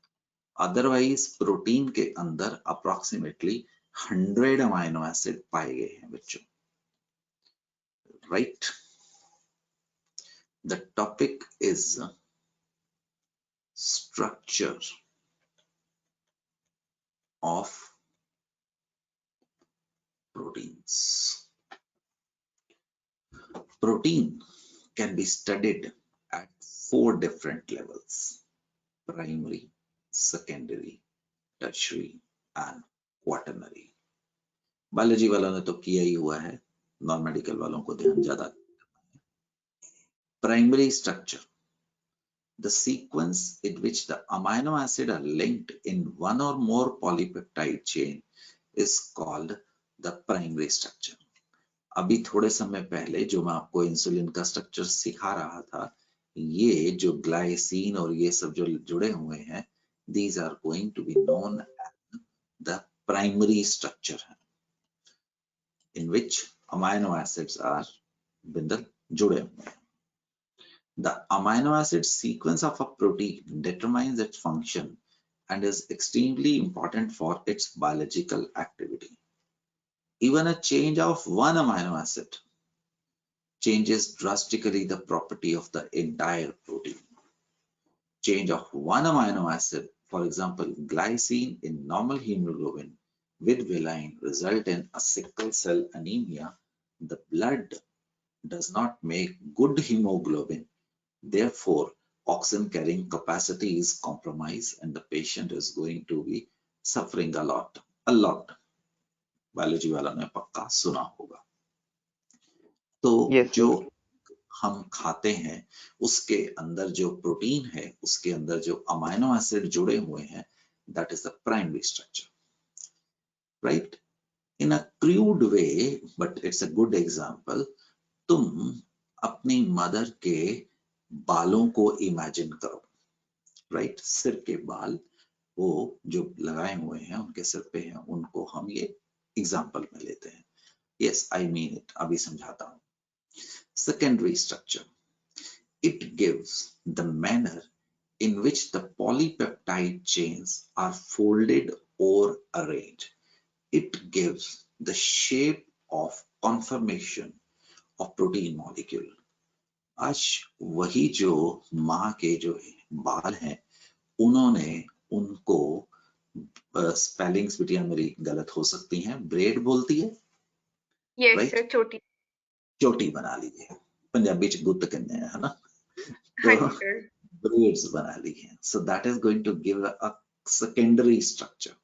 अदरवाइज प्रोटीन के अंदर अप्रोक्सीमेटली 100 अमाइनो एसिड पाए गए हैं बच्चों, right. The topic is structure of proteins. Protein can be studied at 4 different levels: primary, secondary, tertiary and quaternary. Biology वालों ने तो किया ही हुआ है, नॉन मेडिकल वालों को ध्यान ज्यादा. Primary structure, the sequence in which the amino acid are linked in one or more polypeptide chain is called the primary structure. अभी थोड़े समय पहले जो मैं आपको इंसुलिन का स्ट्रक्चर सिखा रहा था, ये जो ग्लाइसिन और ये सब जो जुड़े हुए हैं, these are going to be known as the primary structure, in which amino acids are Bindal जुड़े हुए हैं. The amino acid sequence of a protein determines its function and is extremely important for its biological activity. Even a change of one amino acid changes drastically the property of the entire protein. Change of one amino acid, for example, glycine in normal hemoglobin with valine, result in a sickle cell anemia. The blood does not make good hemoglobin. Therefore, oxygen carrying capacity is compromised and the patient is going to be suffering a lot. Biology वालों ने पक्का सुना होगा। तो Yes, जो sir. हम खाते हैं उसके अंदर जो प्रोटीन है, उसके अंदर जो अमाइनो एसिड जुड़े हुए हैं, that is the primary structure, right? In a crude way, but it's a good example, तुम अपनी मदर के बालों को इमेजिन करो, राइट? सिर के बाल वो जो लगाए हुए हैं उनके सिर पे हैं, उनको हम ये एग्जांपल में लेते हैं। यस, आई मीन इट, अभी समझाता हूं। Secondary structure. It gives the manner in which the polypeptide chains are folded or arranged. It gives the shape of conformation of protein molecule. आज वही जो माँ के जो बाल हैं, उन्होंने उनको स्पेलिंग्स बिटिया मेरी गलत हो सकती हैं, ब्रेड बोलती है, यस राइट? सर, छोटी। चोटी बना ली है, पंजाबी च गुत्त कहने हैं, है ना? हाँ तो जी सर। braids बना ली हैं. So that is going to give a secondary structure.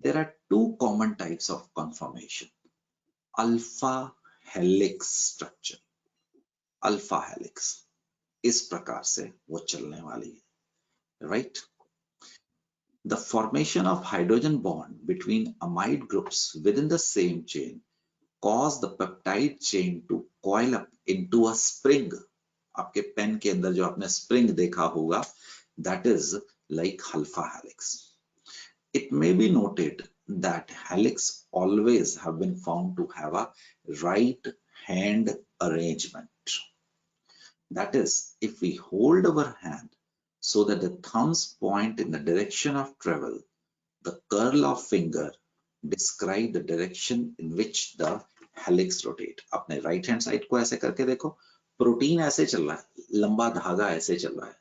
There are two common types of conformation. Alpha helix structure. Alpha helix इस प्रकार से वो चलने वाली है, right? The formation of hydrogen bond between amide groups within the same chain cause the peptide chain to coil up into a spring. आपके pen के अंदर जो आपने स्प्रिंग देखा होगा, that is like alpha helix. It may be noted that helix always have been found to have a right hand arrangement. That is, if we hold our hand so that the thumbs point in the direction of travel, the curl of finger describe the direction in which the helix rotate. अपने right hand side को ऐसे करके देखो, protein ऐसे चल रहा है, लंबा धागा ऐसे चल रहा है।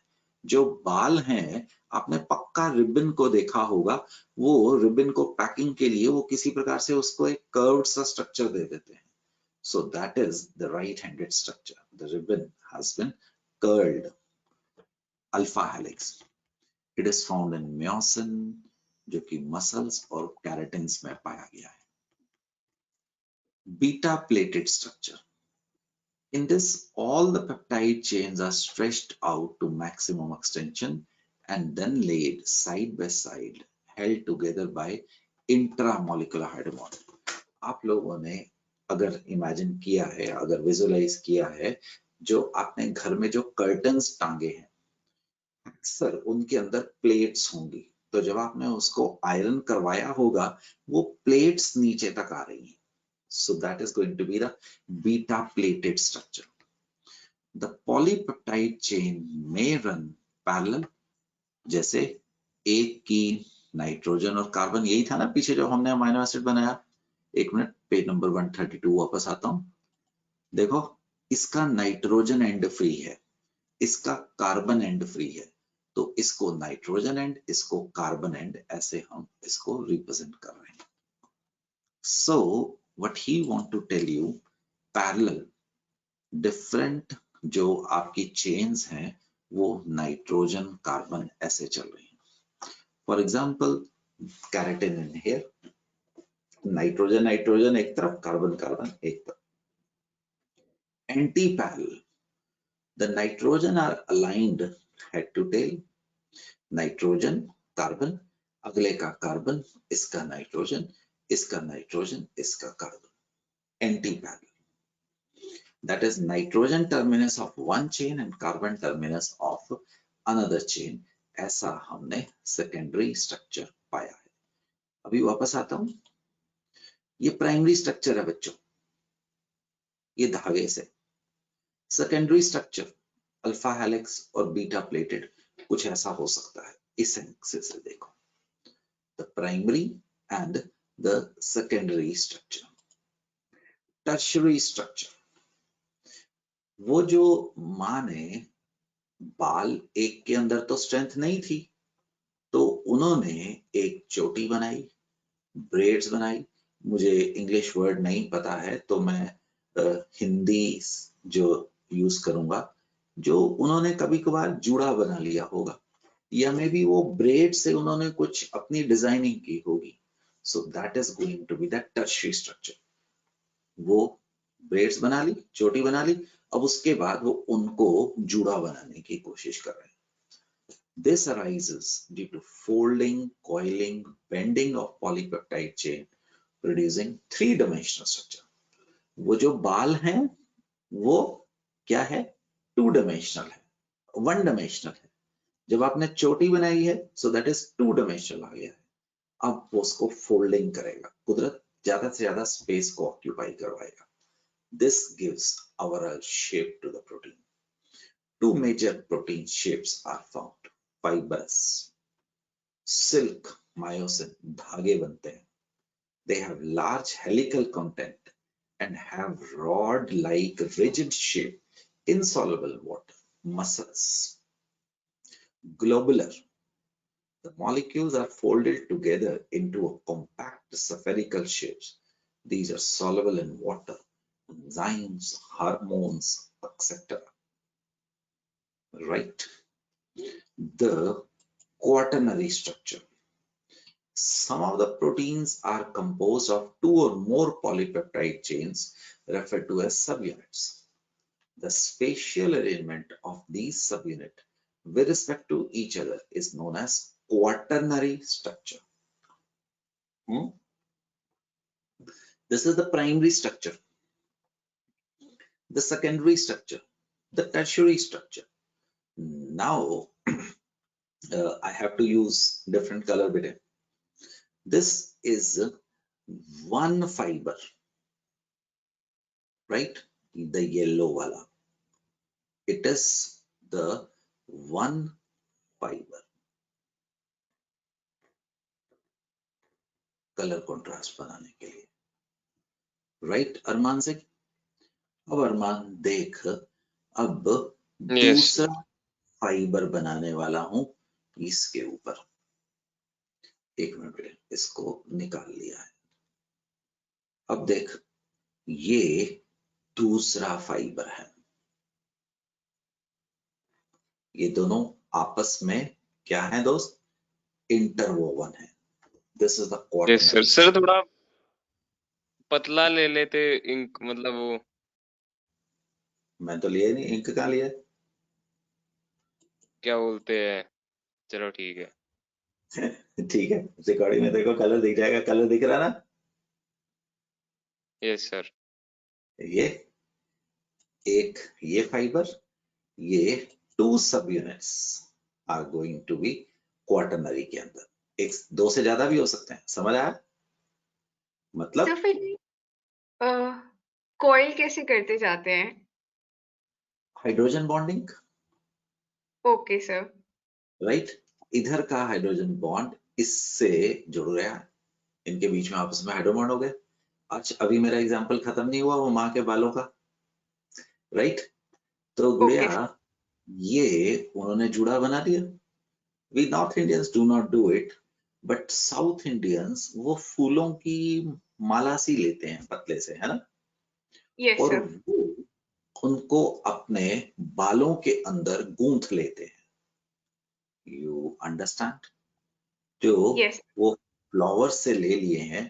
जो बाल हैं, आपने पक्का रिबन को देखा होगा, वो रिबन को पैकिंग के लिए वो किसी प्रकार से उसको एक कर्व्ड सा स्ट्रक्चर दे देते हैं। So that is the right-handed structure. The ribbon has been curled. Alpha helix. It is found in myosin, जो कि मसल्स और कैराटिन्स में पाया गया है। Beta plated structure. In this, all the peptide chains are stretched out to maximum extension and then laid side by side, held together by intramolecular hydrobond. आप लोगों ने अगर इमेजिन किया है, अगर विजुअलाइज किया है, जो आपने घर में जो कर्टन्स टांगे हैं, अक्सर उनके अंदर प्लेट्स होंगी, तो जब आपने उसको आयरन करवाया होगा, वो प्लेट्स नीचे तक आ रही हैं। So that is going to be the beta plated structure. The polypeptide chain may run parallel, जैसे एक की नाइट्रोजन और कार्बन, यही था ना पीछे जो हमने अमीनो एसिड बनाया। एक मिनट, पेज नंबर 132 वापस आता हूं। देखो, इसका नाइट्रोजन एंड फ्री है, इसका कार्बन एंड फ्री है, तो इसको नाइट्रोजन एंड, इसको कार्बन एंड, ऐसे हम इसको रिप्रेजेंट कर रहे हैं। So what he want to tell you, parallel, different जो आपकी चेन्स हैं वो नाइट्रोजन कार्बन ऐसे चल रही हैं। For example, keratin in here, nitrogen nitrogen एक तरफ, कार्बन कार्बन एक तरफ। Anti parallel, the nitrogen are aligned head to tail, nitrogen carbon, अगले का कार्बन, इसका नाइट्रोजन, इसका नाइट्रोजन, इसका carbon. Anti parallel, that is nitrogen terminus of one chain and carbon terminus of another chain. ऐसा हमने secondary structure पाया है। अभी वापस आता हूं, ये प्राइमरी स्ट्रक्चर है बच्चों, ये धागे से। सेकेंडरी स्ट्रक्चर अल्फा हेलिक्स और बीटा प्लेटेड कुछ ऐसा हो सकता है, इस एंगल से देखो, the primary and the secondary structure. Tertiary structure, वो जो माँ ने बाल, एक के अंदर तो स्ट्रेंथ नहीं थी, तो उन्होंने एक चोटी बनाई, ब्रेड्स बनाई। मुझे इंग्लिश वर्ड नहीं पता है, तो मैं हिंदी जो यूज करूंगा, जो उन्होंने कभी कभार जूड़ा बना लिया होगा, या मे बी वो ब्रेड से उन्होंने कुछ अपनी डिजाइनिंग की होगी। So that is going to be the tertiary structure. वो ब्रेड्स बना ली, चोटी बना ली, अब उसके बाद वो उनको जुड़ा बनाने की कोशिश कर रहे हैं. This arises due to folding, coiling, bending of polypeptide chain, producing three-dimensional structure. वो जो बाल हैं वो क्या है? टू डायमेंशनल है, वन डायमेंशनल है. जब आपने चोटी बनाई है so that is two dimensional आ गया है. अब वो उसको फोल्डिंग करेगा, कुदरत ज्यादा से ज्यादा स्पेस को ऑक्यूपाई करवाएगा. This gives overall shape to the protein. Two major protein shapes are found: fibers, silk, myosin, धागे बनते हैं. They have large helical content and have rod-like rigid shape, insoluble in water. Muscles, globular. The molecules are folded together into a compact spherical shapes. These are soluble in water, enzymes, hormones, etc. Right? The quaternary structure. Some of the proteins are composed of two or more polypeptide chains referred to as subunits. The spatial arrangement of these subunits with respect to each other is known as quaternary structure. This is the primary structure, the secondary structure, the tertiary structure. Now I have to use different color bit. This is one fiber, right? The yellow wala. It is the one fiber. Colour contrast बनाने के लिए, right अरमान से? अब अरमान देख, अब दूसरा fibre बनाने वाला हूं इसके ऊपर. एक मिनट, इसको निकाल लिया है. अब देख, ये दूसरा फाइबर है. ये दोनों आपस में क्या है दोस्त? इंटरवोवन है. This is the quaternary. Sir थोड़ा पतला ले लेते इंक, मतलब वो. मैं तो लिया नहीं, इंक कहाँ लिया? क्या बोलते हैं, चलो ठीक है. ठीक है, रिकॉर्डिंग में देखो कलर दिख जाएगा. कलर दिख रहा ना? Yes sir. ये एक, ये फाइबर, ये two subunits are going to be quaternary के अंदर. एक दो से ज्यादा भी हो सकते हैं. समझ आया? मतलब तो फिर कॉइल कैसे करते जाते हैं? Hydrogen bonding. Okay sir. Right, इधर का हाइड्रोजन बॉन्ड इससे जुड़ गया, इनके बीच में आपस में हाइड्रो बॉन्ड हो गए. अच्छा, अभी मेरा एग्जांपल खत्म नहीं हुआ वो माँ के बालों का, राइट? तो गुड़िया ये उन्होंने जुड़ा बना दिया. We north Indians do not do it, but south Indians वो फूलों की माला सी लेते हैं पतले से, है ना? यस और सर. वो उनको अपने बालों के अंदर गूंथ लेते हैं. You understand? जो यस. वो फ्लावर से ले लिए हैं,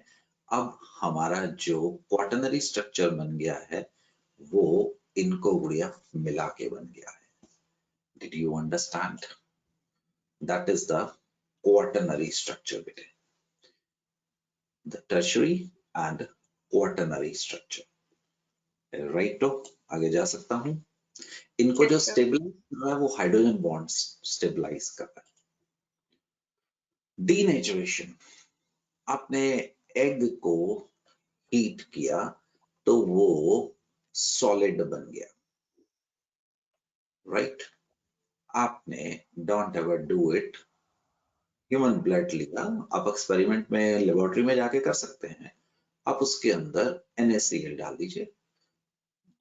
अब हमारा जो क्वाटरनरी स्ट्रक्चर बन गया है वो इनको गुड़िया मिला के बन गया है. Did you understand? That is the quaternary structure बेटे. The tertiary and quaternary structure. Right, तो आगे जा सकता हूं. इनको जो स्टेबलाइज कर रहा है वो हाइड्रोजन बॉन्ड स्टेबलाइज कर रहा है. डीनेचुरेशन. आपने एग को हीट किया तो वो सॉलिड बन गया, राइट? आपने don't ever do it. Human blood लिया, आप एक्सपेरिमेंट में लेबोरेटरी में जाके कर सकते हैं. आप उसके अंदर NaCl डाल दीजिए,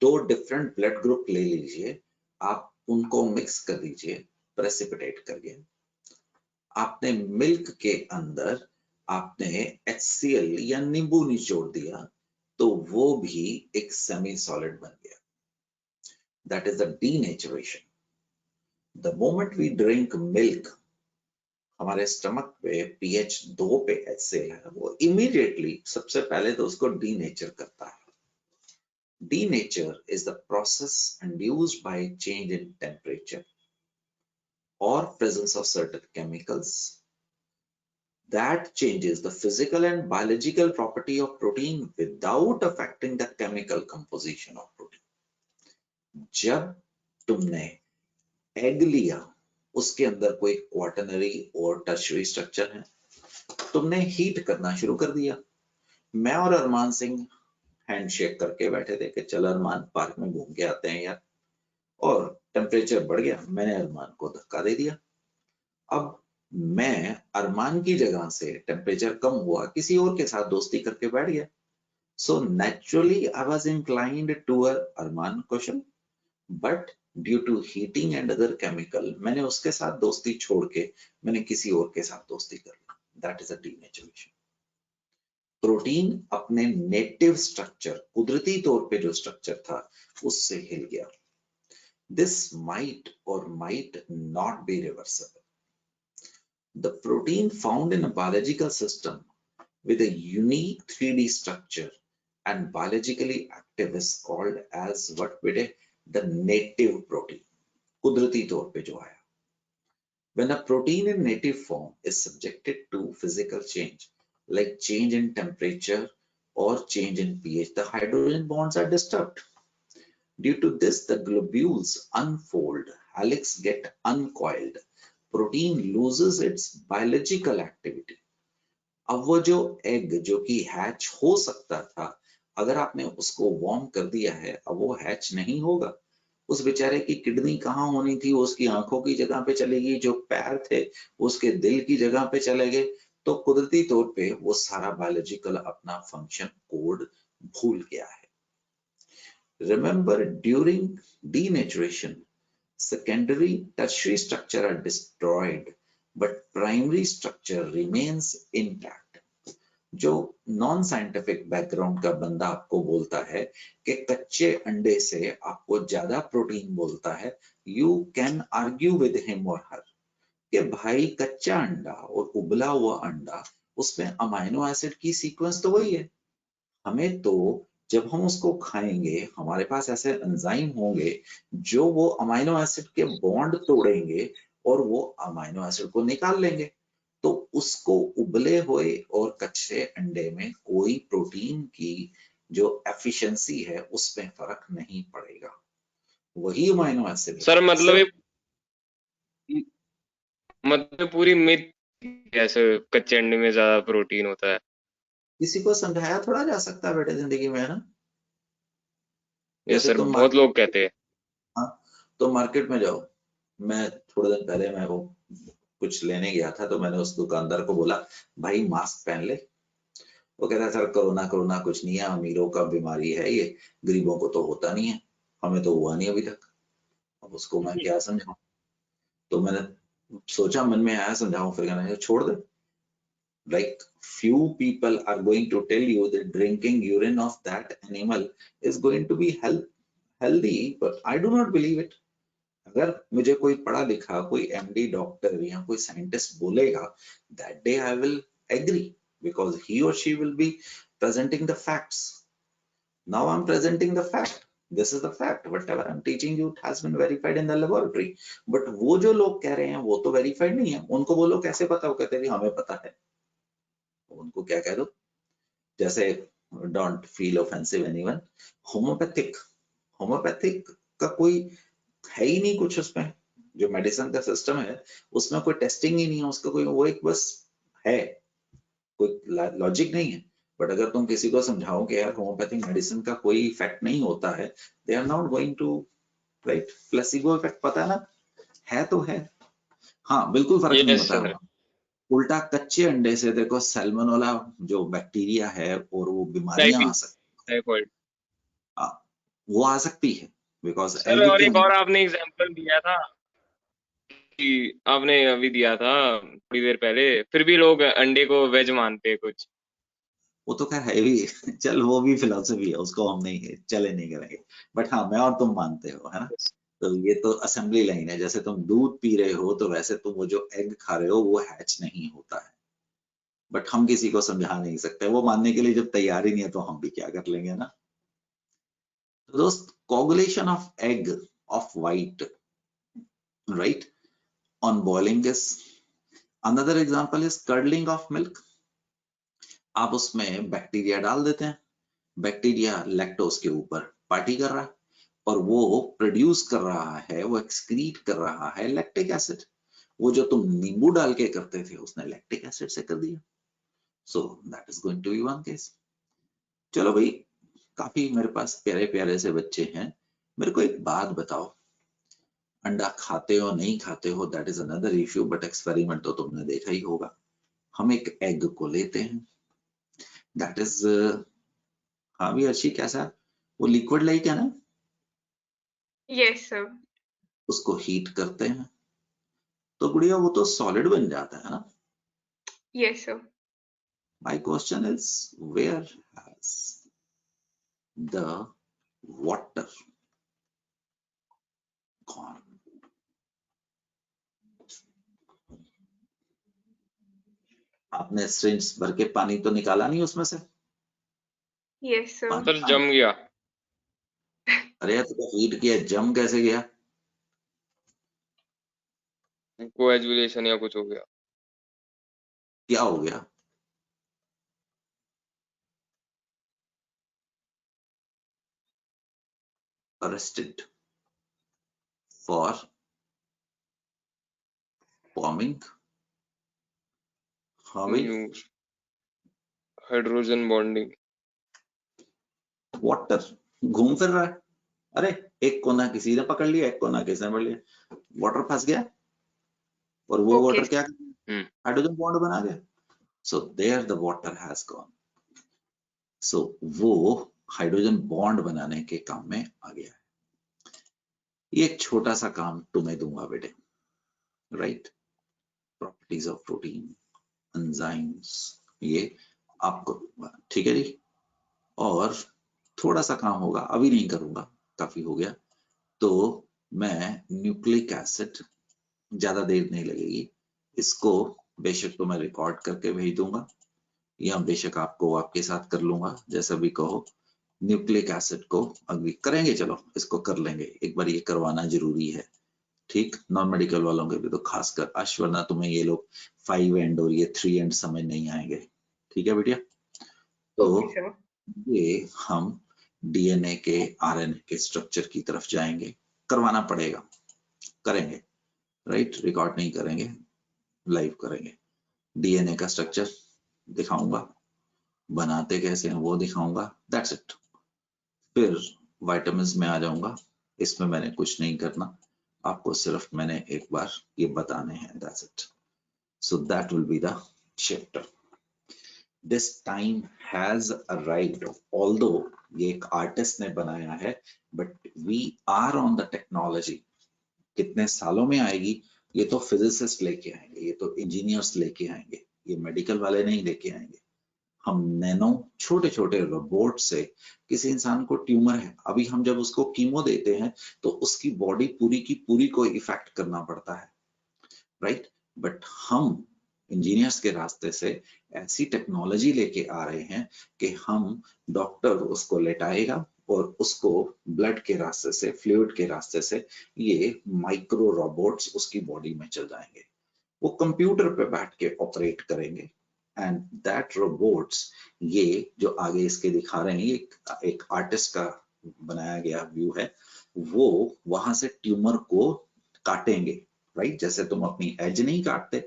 दो डिफरेंट ब्लड ग्रुप ले लीजिए, आप उनको मिक्स कर दीजिए प्रेसिपिटेट करके. आपने मिल्क के अंदर आपने HCl या नींबू निचोड़ दिया तो वो भी एक सेमी सॉलिड बन गया. That is the denaturation. The moment we drink milk, हमारे स्टमक पे pH 2 पे HCl है, वो इमीडिएटली सबसे पहले तो उसको डीनेचर करता है. Denature is the process induced by change in temperature or presence of certain chemicals that changes the physical and biological property of protein without affecting the chemical composition of protein. जब तुमने egg लिया, उसके अंदर कोई quaternary और tertiary structure है, तुमने heat करना शुरू कर दिया. मैं और अरमान सिंह हैंडशेक करके बैठे थे कि चल अरमान पार्क में घूम के आते हैं यार, और टेम्परेचर बढ़ गया. मैंने अरमान को धक्का दे दिया. अब मैं अरमान की जगह से टेम्परेचर कम हुआ, किसी और के साथ दोस्ती करके बैठ गया. So naturally I was inclined toward Armaan question, but due to heating and other chemical मैंने उसके साथ दोस्ती छोड़ के मैंने किसी और के साथ दोस्ती कर ली. That is a denaturation. Protein अपने नेटिव स्ट्रक्चर, कुदरती तौर पे जो स्ट्रक्चर था, उससे हिल गया. This might or might not be reversible. The protein found in a biological system with a unique 3D structure and biologically active is called as what beta, the native protein. कुदरती तौर पे जो आया. When a protein in native form is subjected to physical change, like change in temperature or change in pH, the hydrogen bonds are disturbed. Due to this, the globules unfold, helix get uncoiled, protein loses its biological activity. अब वो जो egg जो कि hatch हो सकता था, अगर आपने उसको वार्म कर दिया है, अब वो हैच नहीं होगा. उस बेचारे की किडनी कहाँ होनी थी, उसकी आंखों की जगह पे चलेगी, जो पैर थे उसके दिल की जगह पे चले गए. तो कुदरती तौर पे वो सारा बायोलॉजिकल अपना फंक्शन कोड भूल गया है. Remember, during denaturation, secondary tertiary structure are destroyed, but primary structure remains intact. जो नॉन साइंटिफिक बैकग्राउंड का बंदा आपको बोलता है कि कच्चे अंडे से आपको ज्यादा प्रोटीन बोलता है, you can argue with him or her कि भाई कच्चा अंडा और उबला हुआ अंडा, उसमें अमाइनो एसिड की सीक्वेंस तो वही है. हमें तो जब हम उसको खाएंगे, हमारे पास ऐसे एंजाइम होंगे जो वो अमाइनो एसिड के बॉन्ड तोड़ेंगे और वो अमाइनो एसिड को निकाल लेंगे. तो उसको उबले हुए और कच्चे अंडे में कोई प्रोटीन की जो एफिशिएंसी है उसमें फर्क नहीं पड़ेगा. वही अमाइनो एसिड. सर मतलब ये मतलब पूरी मिथ कैसे कच्चे अंडे में ज्यादा प्रोटीन होता है? किसी को समझाया थोड़ा जा सकता है बेटे जिंदगी में, है ना. यस जैसे सर, तुम बहुत लोग कहते हैं. हाँ, तो मार्केट में जाओ. मैं थोड़े दिन पहले मैं वो कुछ लेने गया था, तो मैंने उस दुकानदार को बोला भाई मास्क पहन ले. वो कहता है सर कोरोना कोरोना कुछ नहीं है, अमीरों का बीमारी है ये, गरीबों को तो होता नहीं है, हमें तो हुआ नहीं अभी तक. अब उसको मैं क्या समझाऊं. तो मैंने सोचा, मन में आया समझाऊं, फिर कहना छोड़ दे. Like few people are going to tell you that drinking urine of that animal is going to be healthy, but I do not believe it. अगर मुझे कोई पढ़ा लिखा, कोई एमडी डॉक्टर या कोई साइंटिस्ट बोलेगा, that day I will agree because he or she will be presenting the facts. Now I'm presenting the fact. This is the fact. Whatever I'm teaching you it has been verified in the laboratory. But वो जो लोग कह रहे हैं वो तो verified नहीं है. उनको बोलो कैसे पता, वो कहते हैं हमें पता है. उनको क्या कह दो, जैसे don't feel offensive anyone. Homeopathic का कोई है ही नहीं कुछ उसमें. जो मेडिसिन का सिस्टम है उसमें कोई टेस्टिंग ही नहीं है उसका, कोई वो एक बस है, कोई लॉजिक नहीं है. बट अगर तुम किसी को समझाओ कि यार होम्योपैथिक मेडिसिन का कोई इफेक्ट नहीं होता है, they are not going to right. Placebo effect पता ना है तो है. हाँ बिल्कुल फर्क नहीं यस होता सर. है. उल्टा कच्चे अंडे से देखो सैल्मोनेला जो बैक्टीरिया है और वो बीमारियां आ सकती टाइफॉइड वो आ सकती है बिकॉज सर. एग और के एक और अंदर. आपने एग्जांपल दिया था कि आपने अभी दिया था थोड़ी देर पहले, फिर भी लोग अंडे को वेज मानते हैं कुछ. वो तो खैर है भी. चल वो भी फिलोसफी है, उसको हम नहीं चले नहीं करेंगे. बट हाँ मैं और तुम मानते हो, है ना. तो ये तो असेंबली लाइन है, जैसे तुम दूध पी रहे हो तो वैसे तुम वो जो एग खा रहे हो वो हैच नहीं होता है, बट हम किसी को समझा नहीं सकते, वो मानने के लिए जब तैयार ही नहीं है तो हम भी क्या कर लेंगे ना। तो दोस्त, coagulation of egg of white, right, on boiling is another example is curdling of milk। आप उसमें बैक्टीरिया डाल देते हैं, बैक्टीरिया लैक्टोज के ऊपर पार्टी कर रहा है और वो प्रोड्यूस कर रहा है, वो एक्सक्रीट कर रहा है लैक्टिक एसिड। वो जो तुम नींबू डाल के करते थे उसने लैक्टिक एसिड से कर दिया। So that is going to be one case. चलो भाई, काफी मेरे पास प्यारे प्यारे से बच्चे हैं, मेरे को एक बात बताओ, अंडा खाते हो नहीं खाते हो that is another issue, but experiment तो तुमने देखा ही होगा। हम एक एग को लेते हैं, दैट इज, हाँ भी अर्शी कैसा, वो लिक्विड लाइक है ना, यस सर। उसको हीट करते हैं तो गुड़िया वो तो सॉलिड बन जाता है ना। Yes sir. My question is where has the water gone? आपने सिरिंज भर के पानी तो निकाला नहीं उसमें से? Yes sir. सर जम गया। अरे तो हीट किया, जम कैसे गया? कोएजुलेशन या कुछ हो गया। क्या हो गया? अरेस्टेड फॉर फॉर्मिंग, हाँ भाई, हाइड्रोजन बॉन्डिंग। वाटर घूम फिर रहा है, अरे एक कोना किसी ने पकड़ लिया, एक कोना किसी ने पकड़ लिया, वाटर फंस गया और वो ओके। वाटर क्या, हाइड्रोजन बॉन्ड बना गया। So there the water has gone. So वो हाइड्रोजन बॉन्ड बनाने के काम में आ गया है। ये एक छोटा सा काम तुम्हें दूंगा बेटे, right, properties of protein, enzymes, ये आपको दूंगा, ठीक है जी। और थोड़ा सा काम होगा, अभी नहीं करूंगा, काफी हो गया, तो मैं न्यूक्लिक एसिड, ज्यादा देर नहीं लगेगी, इसको बेशक तो मैं रिकॉर्ड करके भेज दूंगा या बेशक आपको आपके साथ कर लूंगा, जैसा भी कहो। न्यूक्लिक एसिड को अभी करेंगे, चलो इसको कर लेंगे, एक बार ये करवाना जरूरी है, ठीक। नॉन मेडिकल वालों के भी तो खासकर, अश्वरना तुम्हें ये लोग 5 एंड और ये 3 एंड समझ नहीं आएंगे, ठीक है बेटिया। तो ये हम डीएनए के आरएनए के स्ट्रक्चर की तरफ जाएंगे, करवाना पड़ेगा, करेंगे, राइट, रिकॉर्ड नहीं करेंगे, लाइव करेंगे। डीएनए का स्ट्रक्चर दिखाऊंगा, बनाते कैसे हैं वो दिखाऊंगा, दैट्स इट। फिर विटामिन्स में आ जाऊंगा, इसमें मैंने कुछ नहीं करना, आपको सिर्फ मैंने एक बार ये बताने हैं, that's it. So that will be the chapter. This time has arrived, although ये एक आर्टिस्ट ने बनाया है, but we are on the technology. कितने सालों में आएगी ये तो फिजिसिस्ट लेके आएंगे, ये तो इंजीनियर्स लेके आएंगे, ये मेडिकल वाले नहीं लेके आएंगे। हम नैनो छोटे छोटे रोबोट से, किसी इंसान को ट्यूमर है, अभी हम जब उसको कीमो देते हैं तो उसकी बॉडी पूरी की पूरी को इफेक्ट करना पड़ता है, राइट, बट हम इंजीनियर्स के रास्ते से ऐसी टेक्नोलॉजी लेके आ रहे हैं कि हम, डॉक्टर उसको लेटाएगा और उसको ब्लड के रास्ते से, फ्लूइड के रास्ते से ये माइक्रो रोबोट्स उसकी बॉडी में चल जाएंगे, वो कंप्यूटर पे बैठ के ऑपरेट करेंगे, एंड दैट रोबोट्स, ये जो आगे इसके दिखा रहे हैं, ये एक आर्टिस्ट का बनाया गया व्यू है, वो वहां से ट्यूमर को काटेंगे, राइट, जैसे तुम अपनी एज नहीं काटते,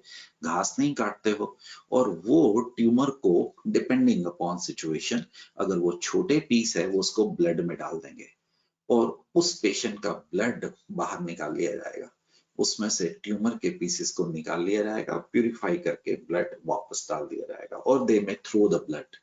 घास नहीं काटते हो, और वो ट्यूमर को डिपेंडिंग अपॉन सिचुएशन, अगर वो छोटे पीस है वो उसको ब्लड में डाल देंगे और उस पेशेंट का ब्लड बाहर निकाल लिया जाएगा, उसमें से ट्यूमर के पीसेस को निकाल लिया जाएगा, प्यूरिफाई करके ब्लड वापस डाल दिया जाएगा, और दे में थ्रो द ब्लड,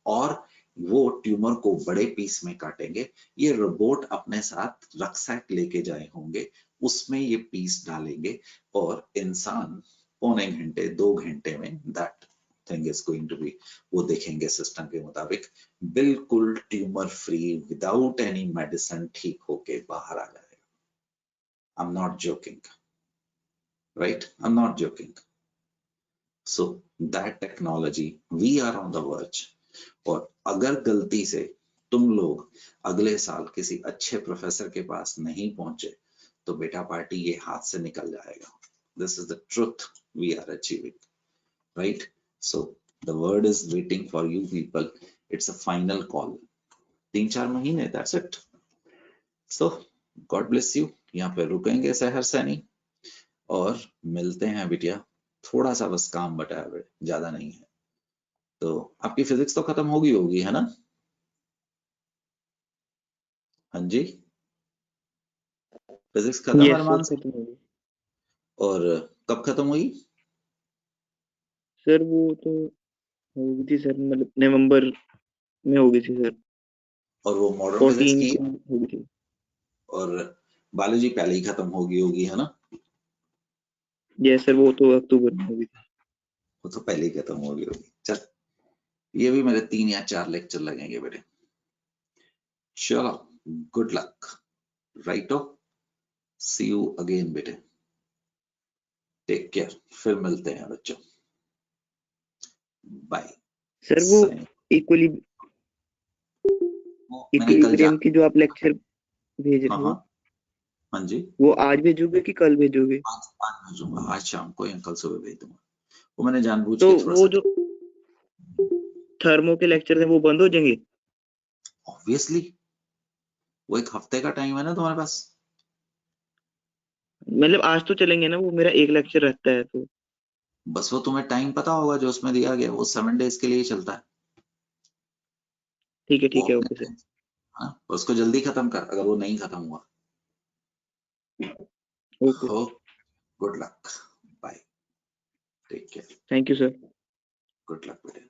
और वो ट्यूमर को बड़े पीस में काटेंगे। ये रोबोट अपने साथ रक्सैक लेके जाए होंगे, उसमें ये पीस डालेंगे और इंसान पौने घंटे 2 घंटे में that thing is going to be, वो देखेंगे सिस्टम के मुताबिक बिल्कुल tumour free without any medicine ठीक होके बाहर आ जाए। I'm not joking, right? I'm not joking. So that technology, we are on the verge. और अगर गलती से तुम लोग अगले साल किसी अच्छे प्रोफेसर के पास नहीं पहुंचे तो बेटा पार्टी ये हाथ से निकल जाएगा. This is the truth we are achieving, right? So the word is waiting for you people. It's a final call. 3-4 महीने, that's it. So God bless you. यहाँ पे रुकेंगे सहर सैनी और मिलते हैं बिटिया. थोड़ा सा बस काम बटा है, ज्यादा नहीं है. तो आपकी फिजिक्स तो खत्म होगी है ना? हाँ जी, फिजिक्स खत्म अरमान से? और कब खत्म हुई सर? वो तो होगी थी सर, मतलब नवंबर में होगी थी सर. और वो मॉडर्न फिजिक्स की होगी थी. और बायोलॉजी पहले ही खत्म होगी है ना? यस सर, वो तो अक्टूबर में होगी थी. वो तो पहले ही खत्म होगी. चल, ये भी मेरे 3 या 4 लेक्चर लगेंगे बेटे. चलो, good luck. Righto, see you again बेटे. Take care. फिर मिलते हैं बच्चों. बाय. सर वो इक्विलिब्रियम की जो आप लेक्चर भेज रहे हो, हाँ जी, वो आज भेजोगे कि कल भेजोगे? आज भेजूंगा. आज शाम को या कल सुबह भेज दूंगा. वो मैंने जानबूझ तो के थोड़ा वो सा, जो थर्मो के लेक्चर हैं वो बंद हो जाएंगे? ऑब्वियसली वो 1 हफ्ते का टाइम है ना तुम्हारे पास. मतलब आज तो चलेंगे ना, वो मेरा एक लेक्चर रहता है तो. बस वो तुम्हें टाइम पता होगा जो उसमें दिया गया, वो 7 डेज के लिए ही चलता है. ठीक है, ओके सर. हाँ, उसको जल्दी खत्म कर अगर वो नहीं खत्म हुआ. Okay, good luck. Bye. Take care. Thank you sir. Good luck बेटे.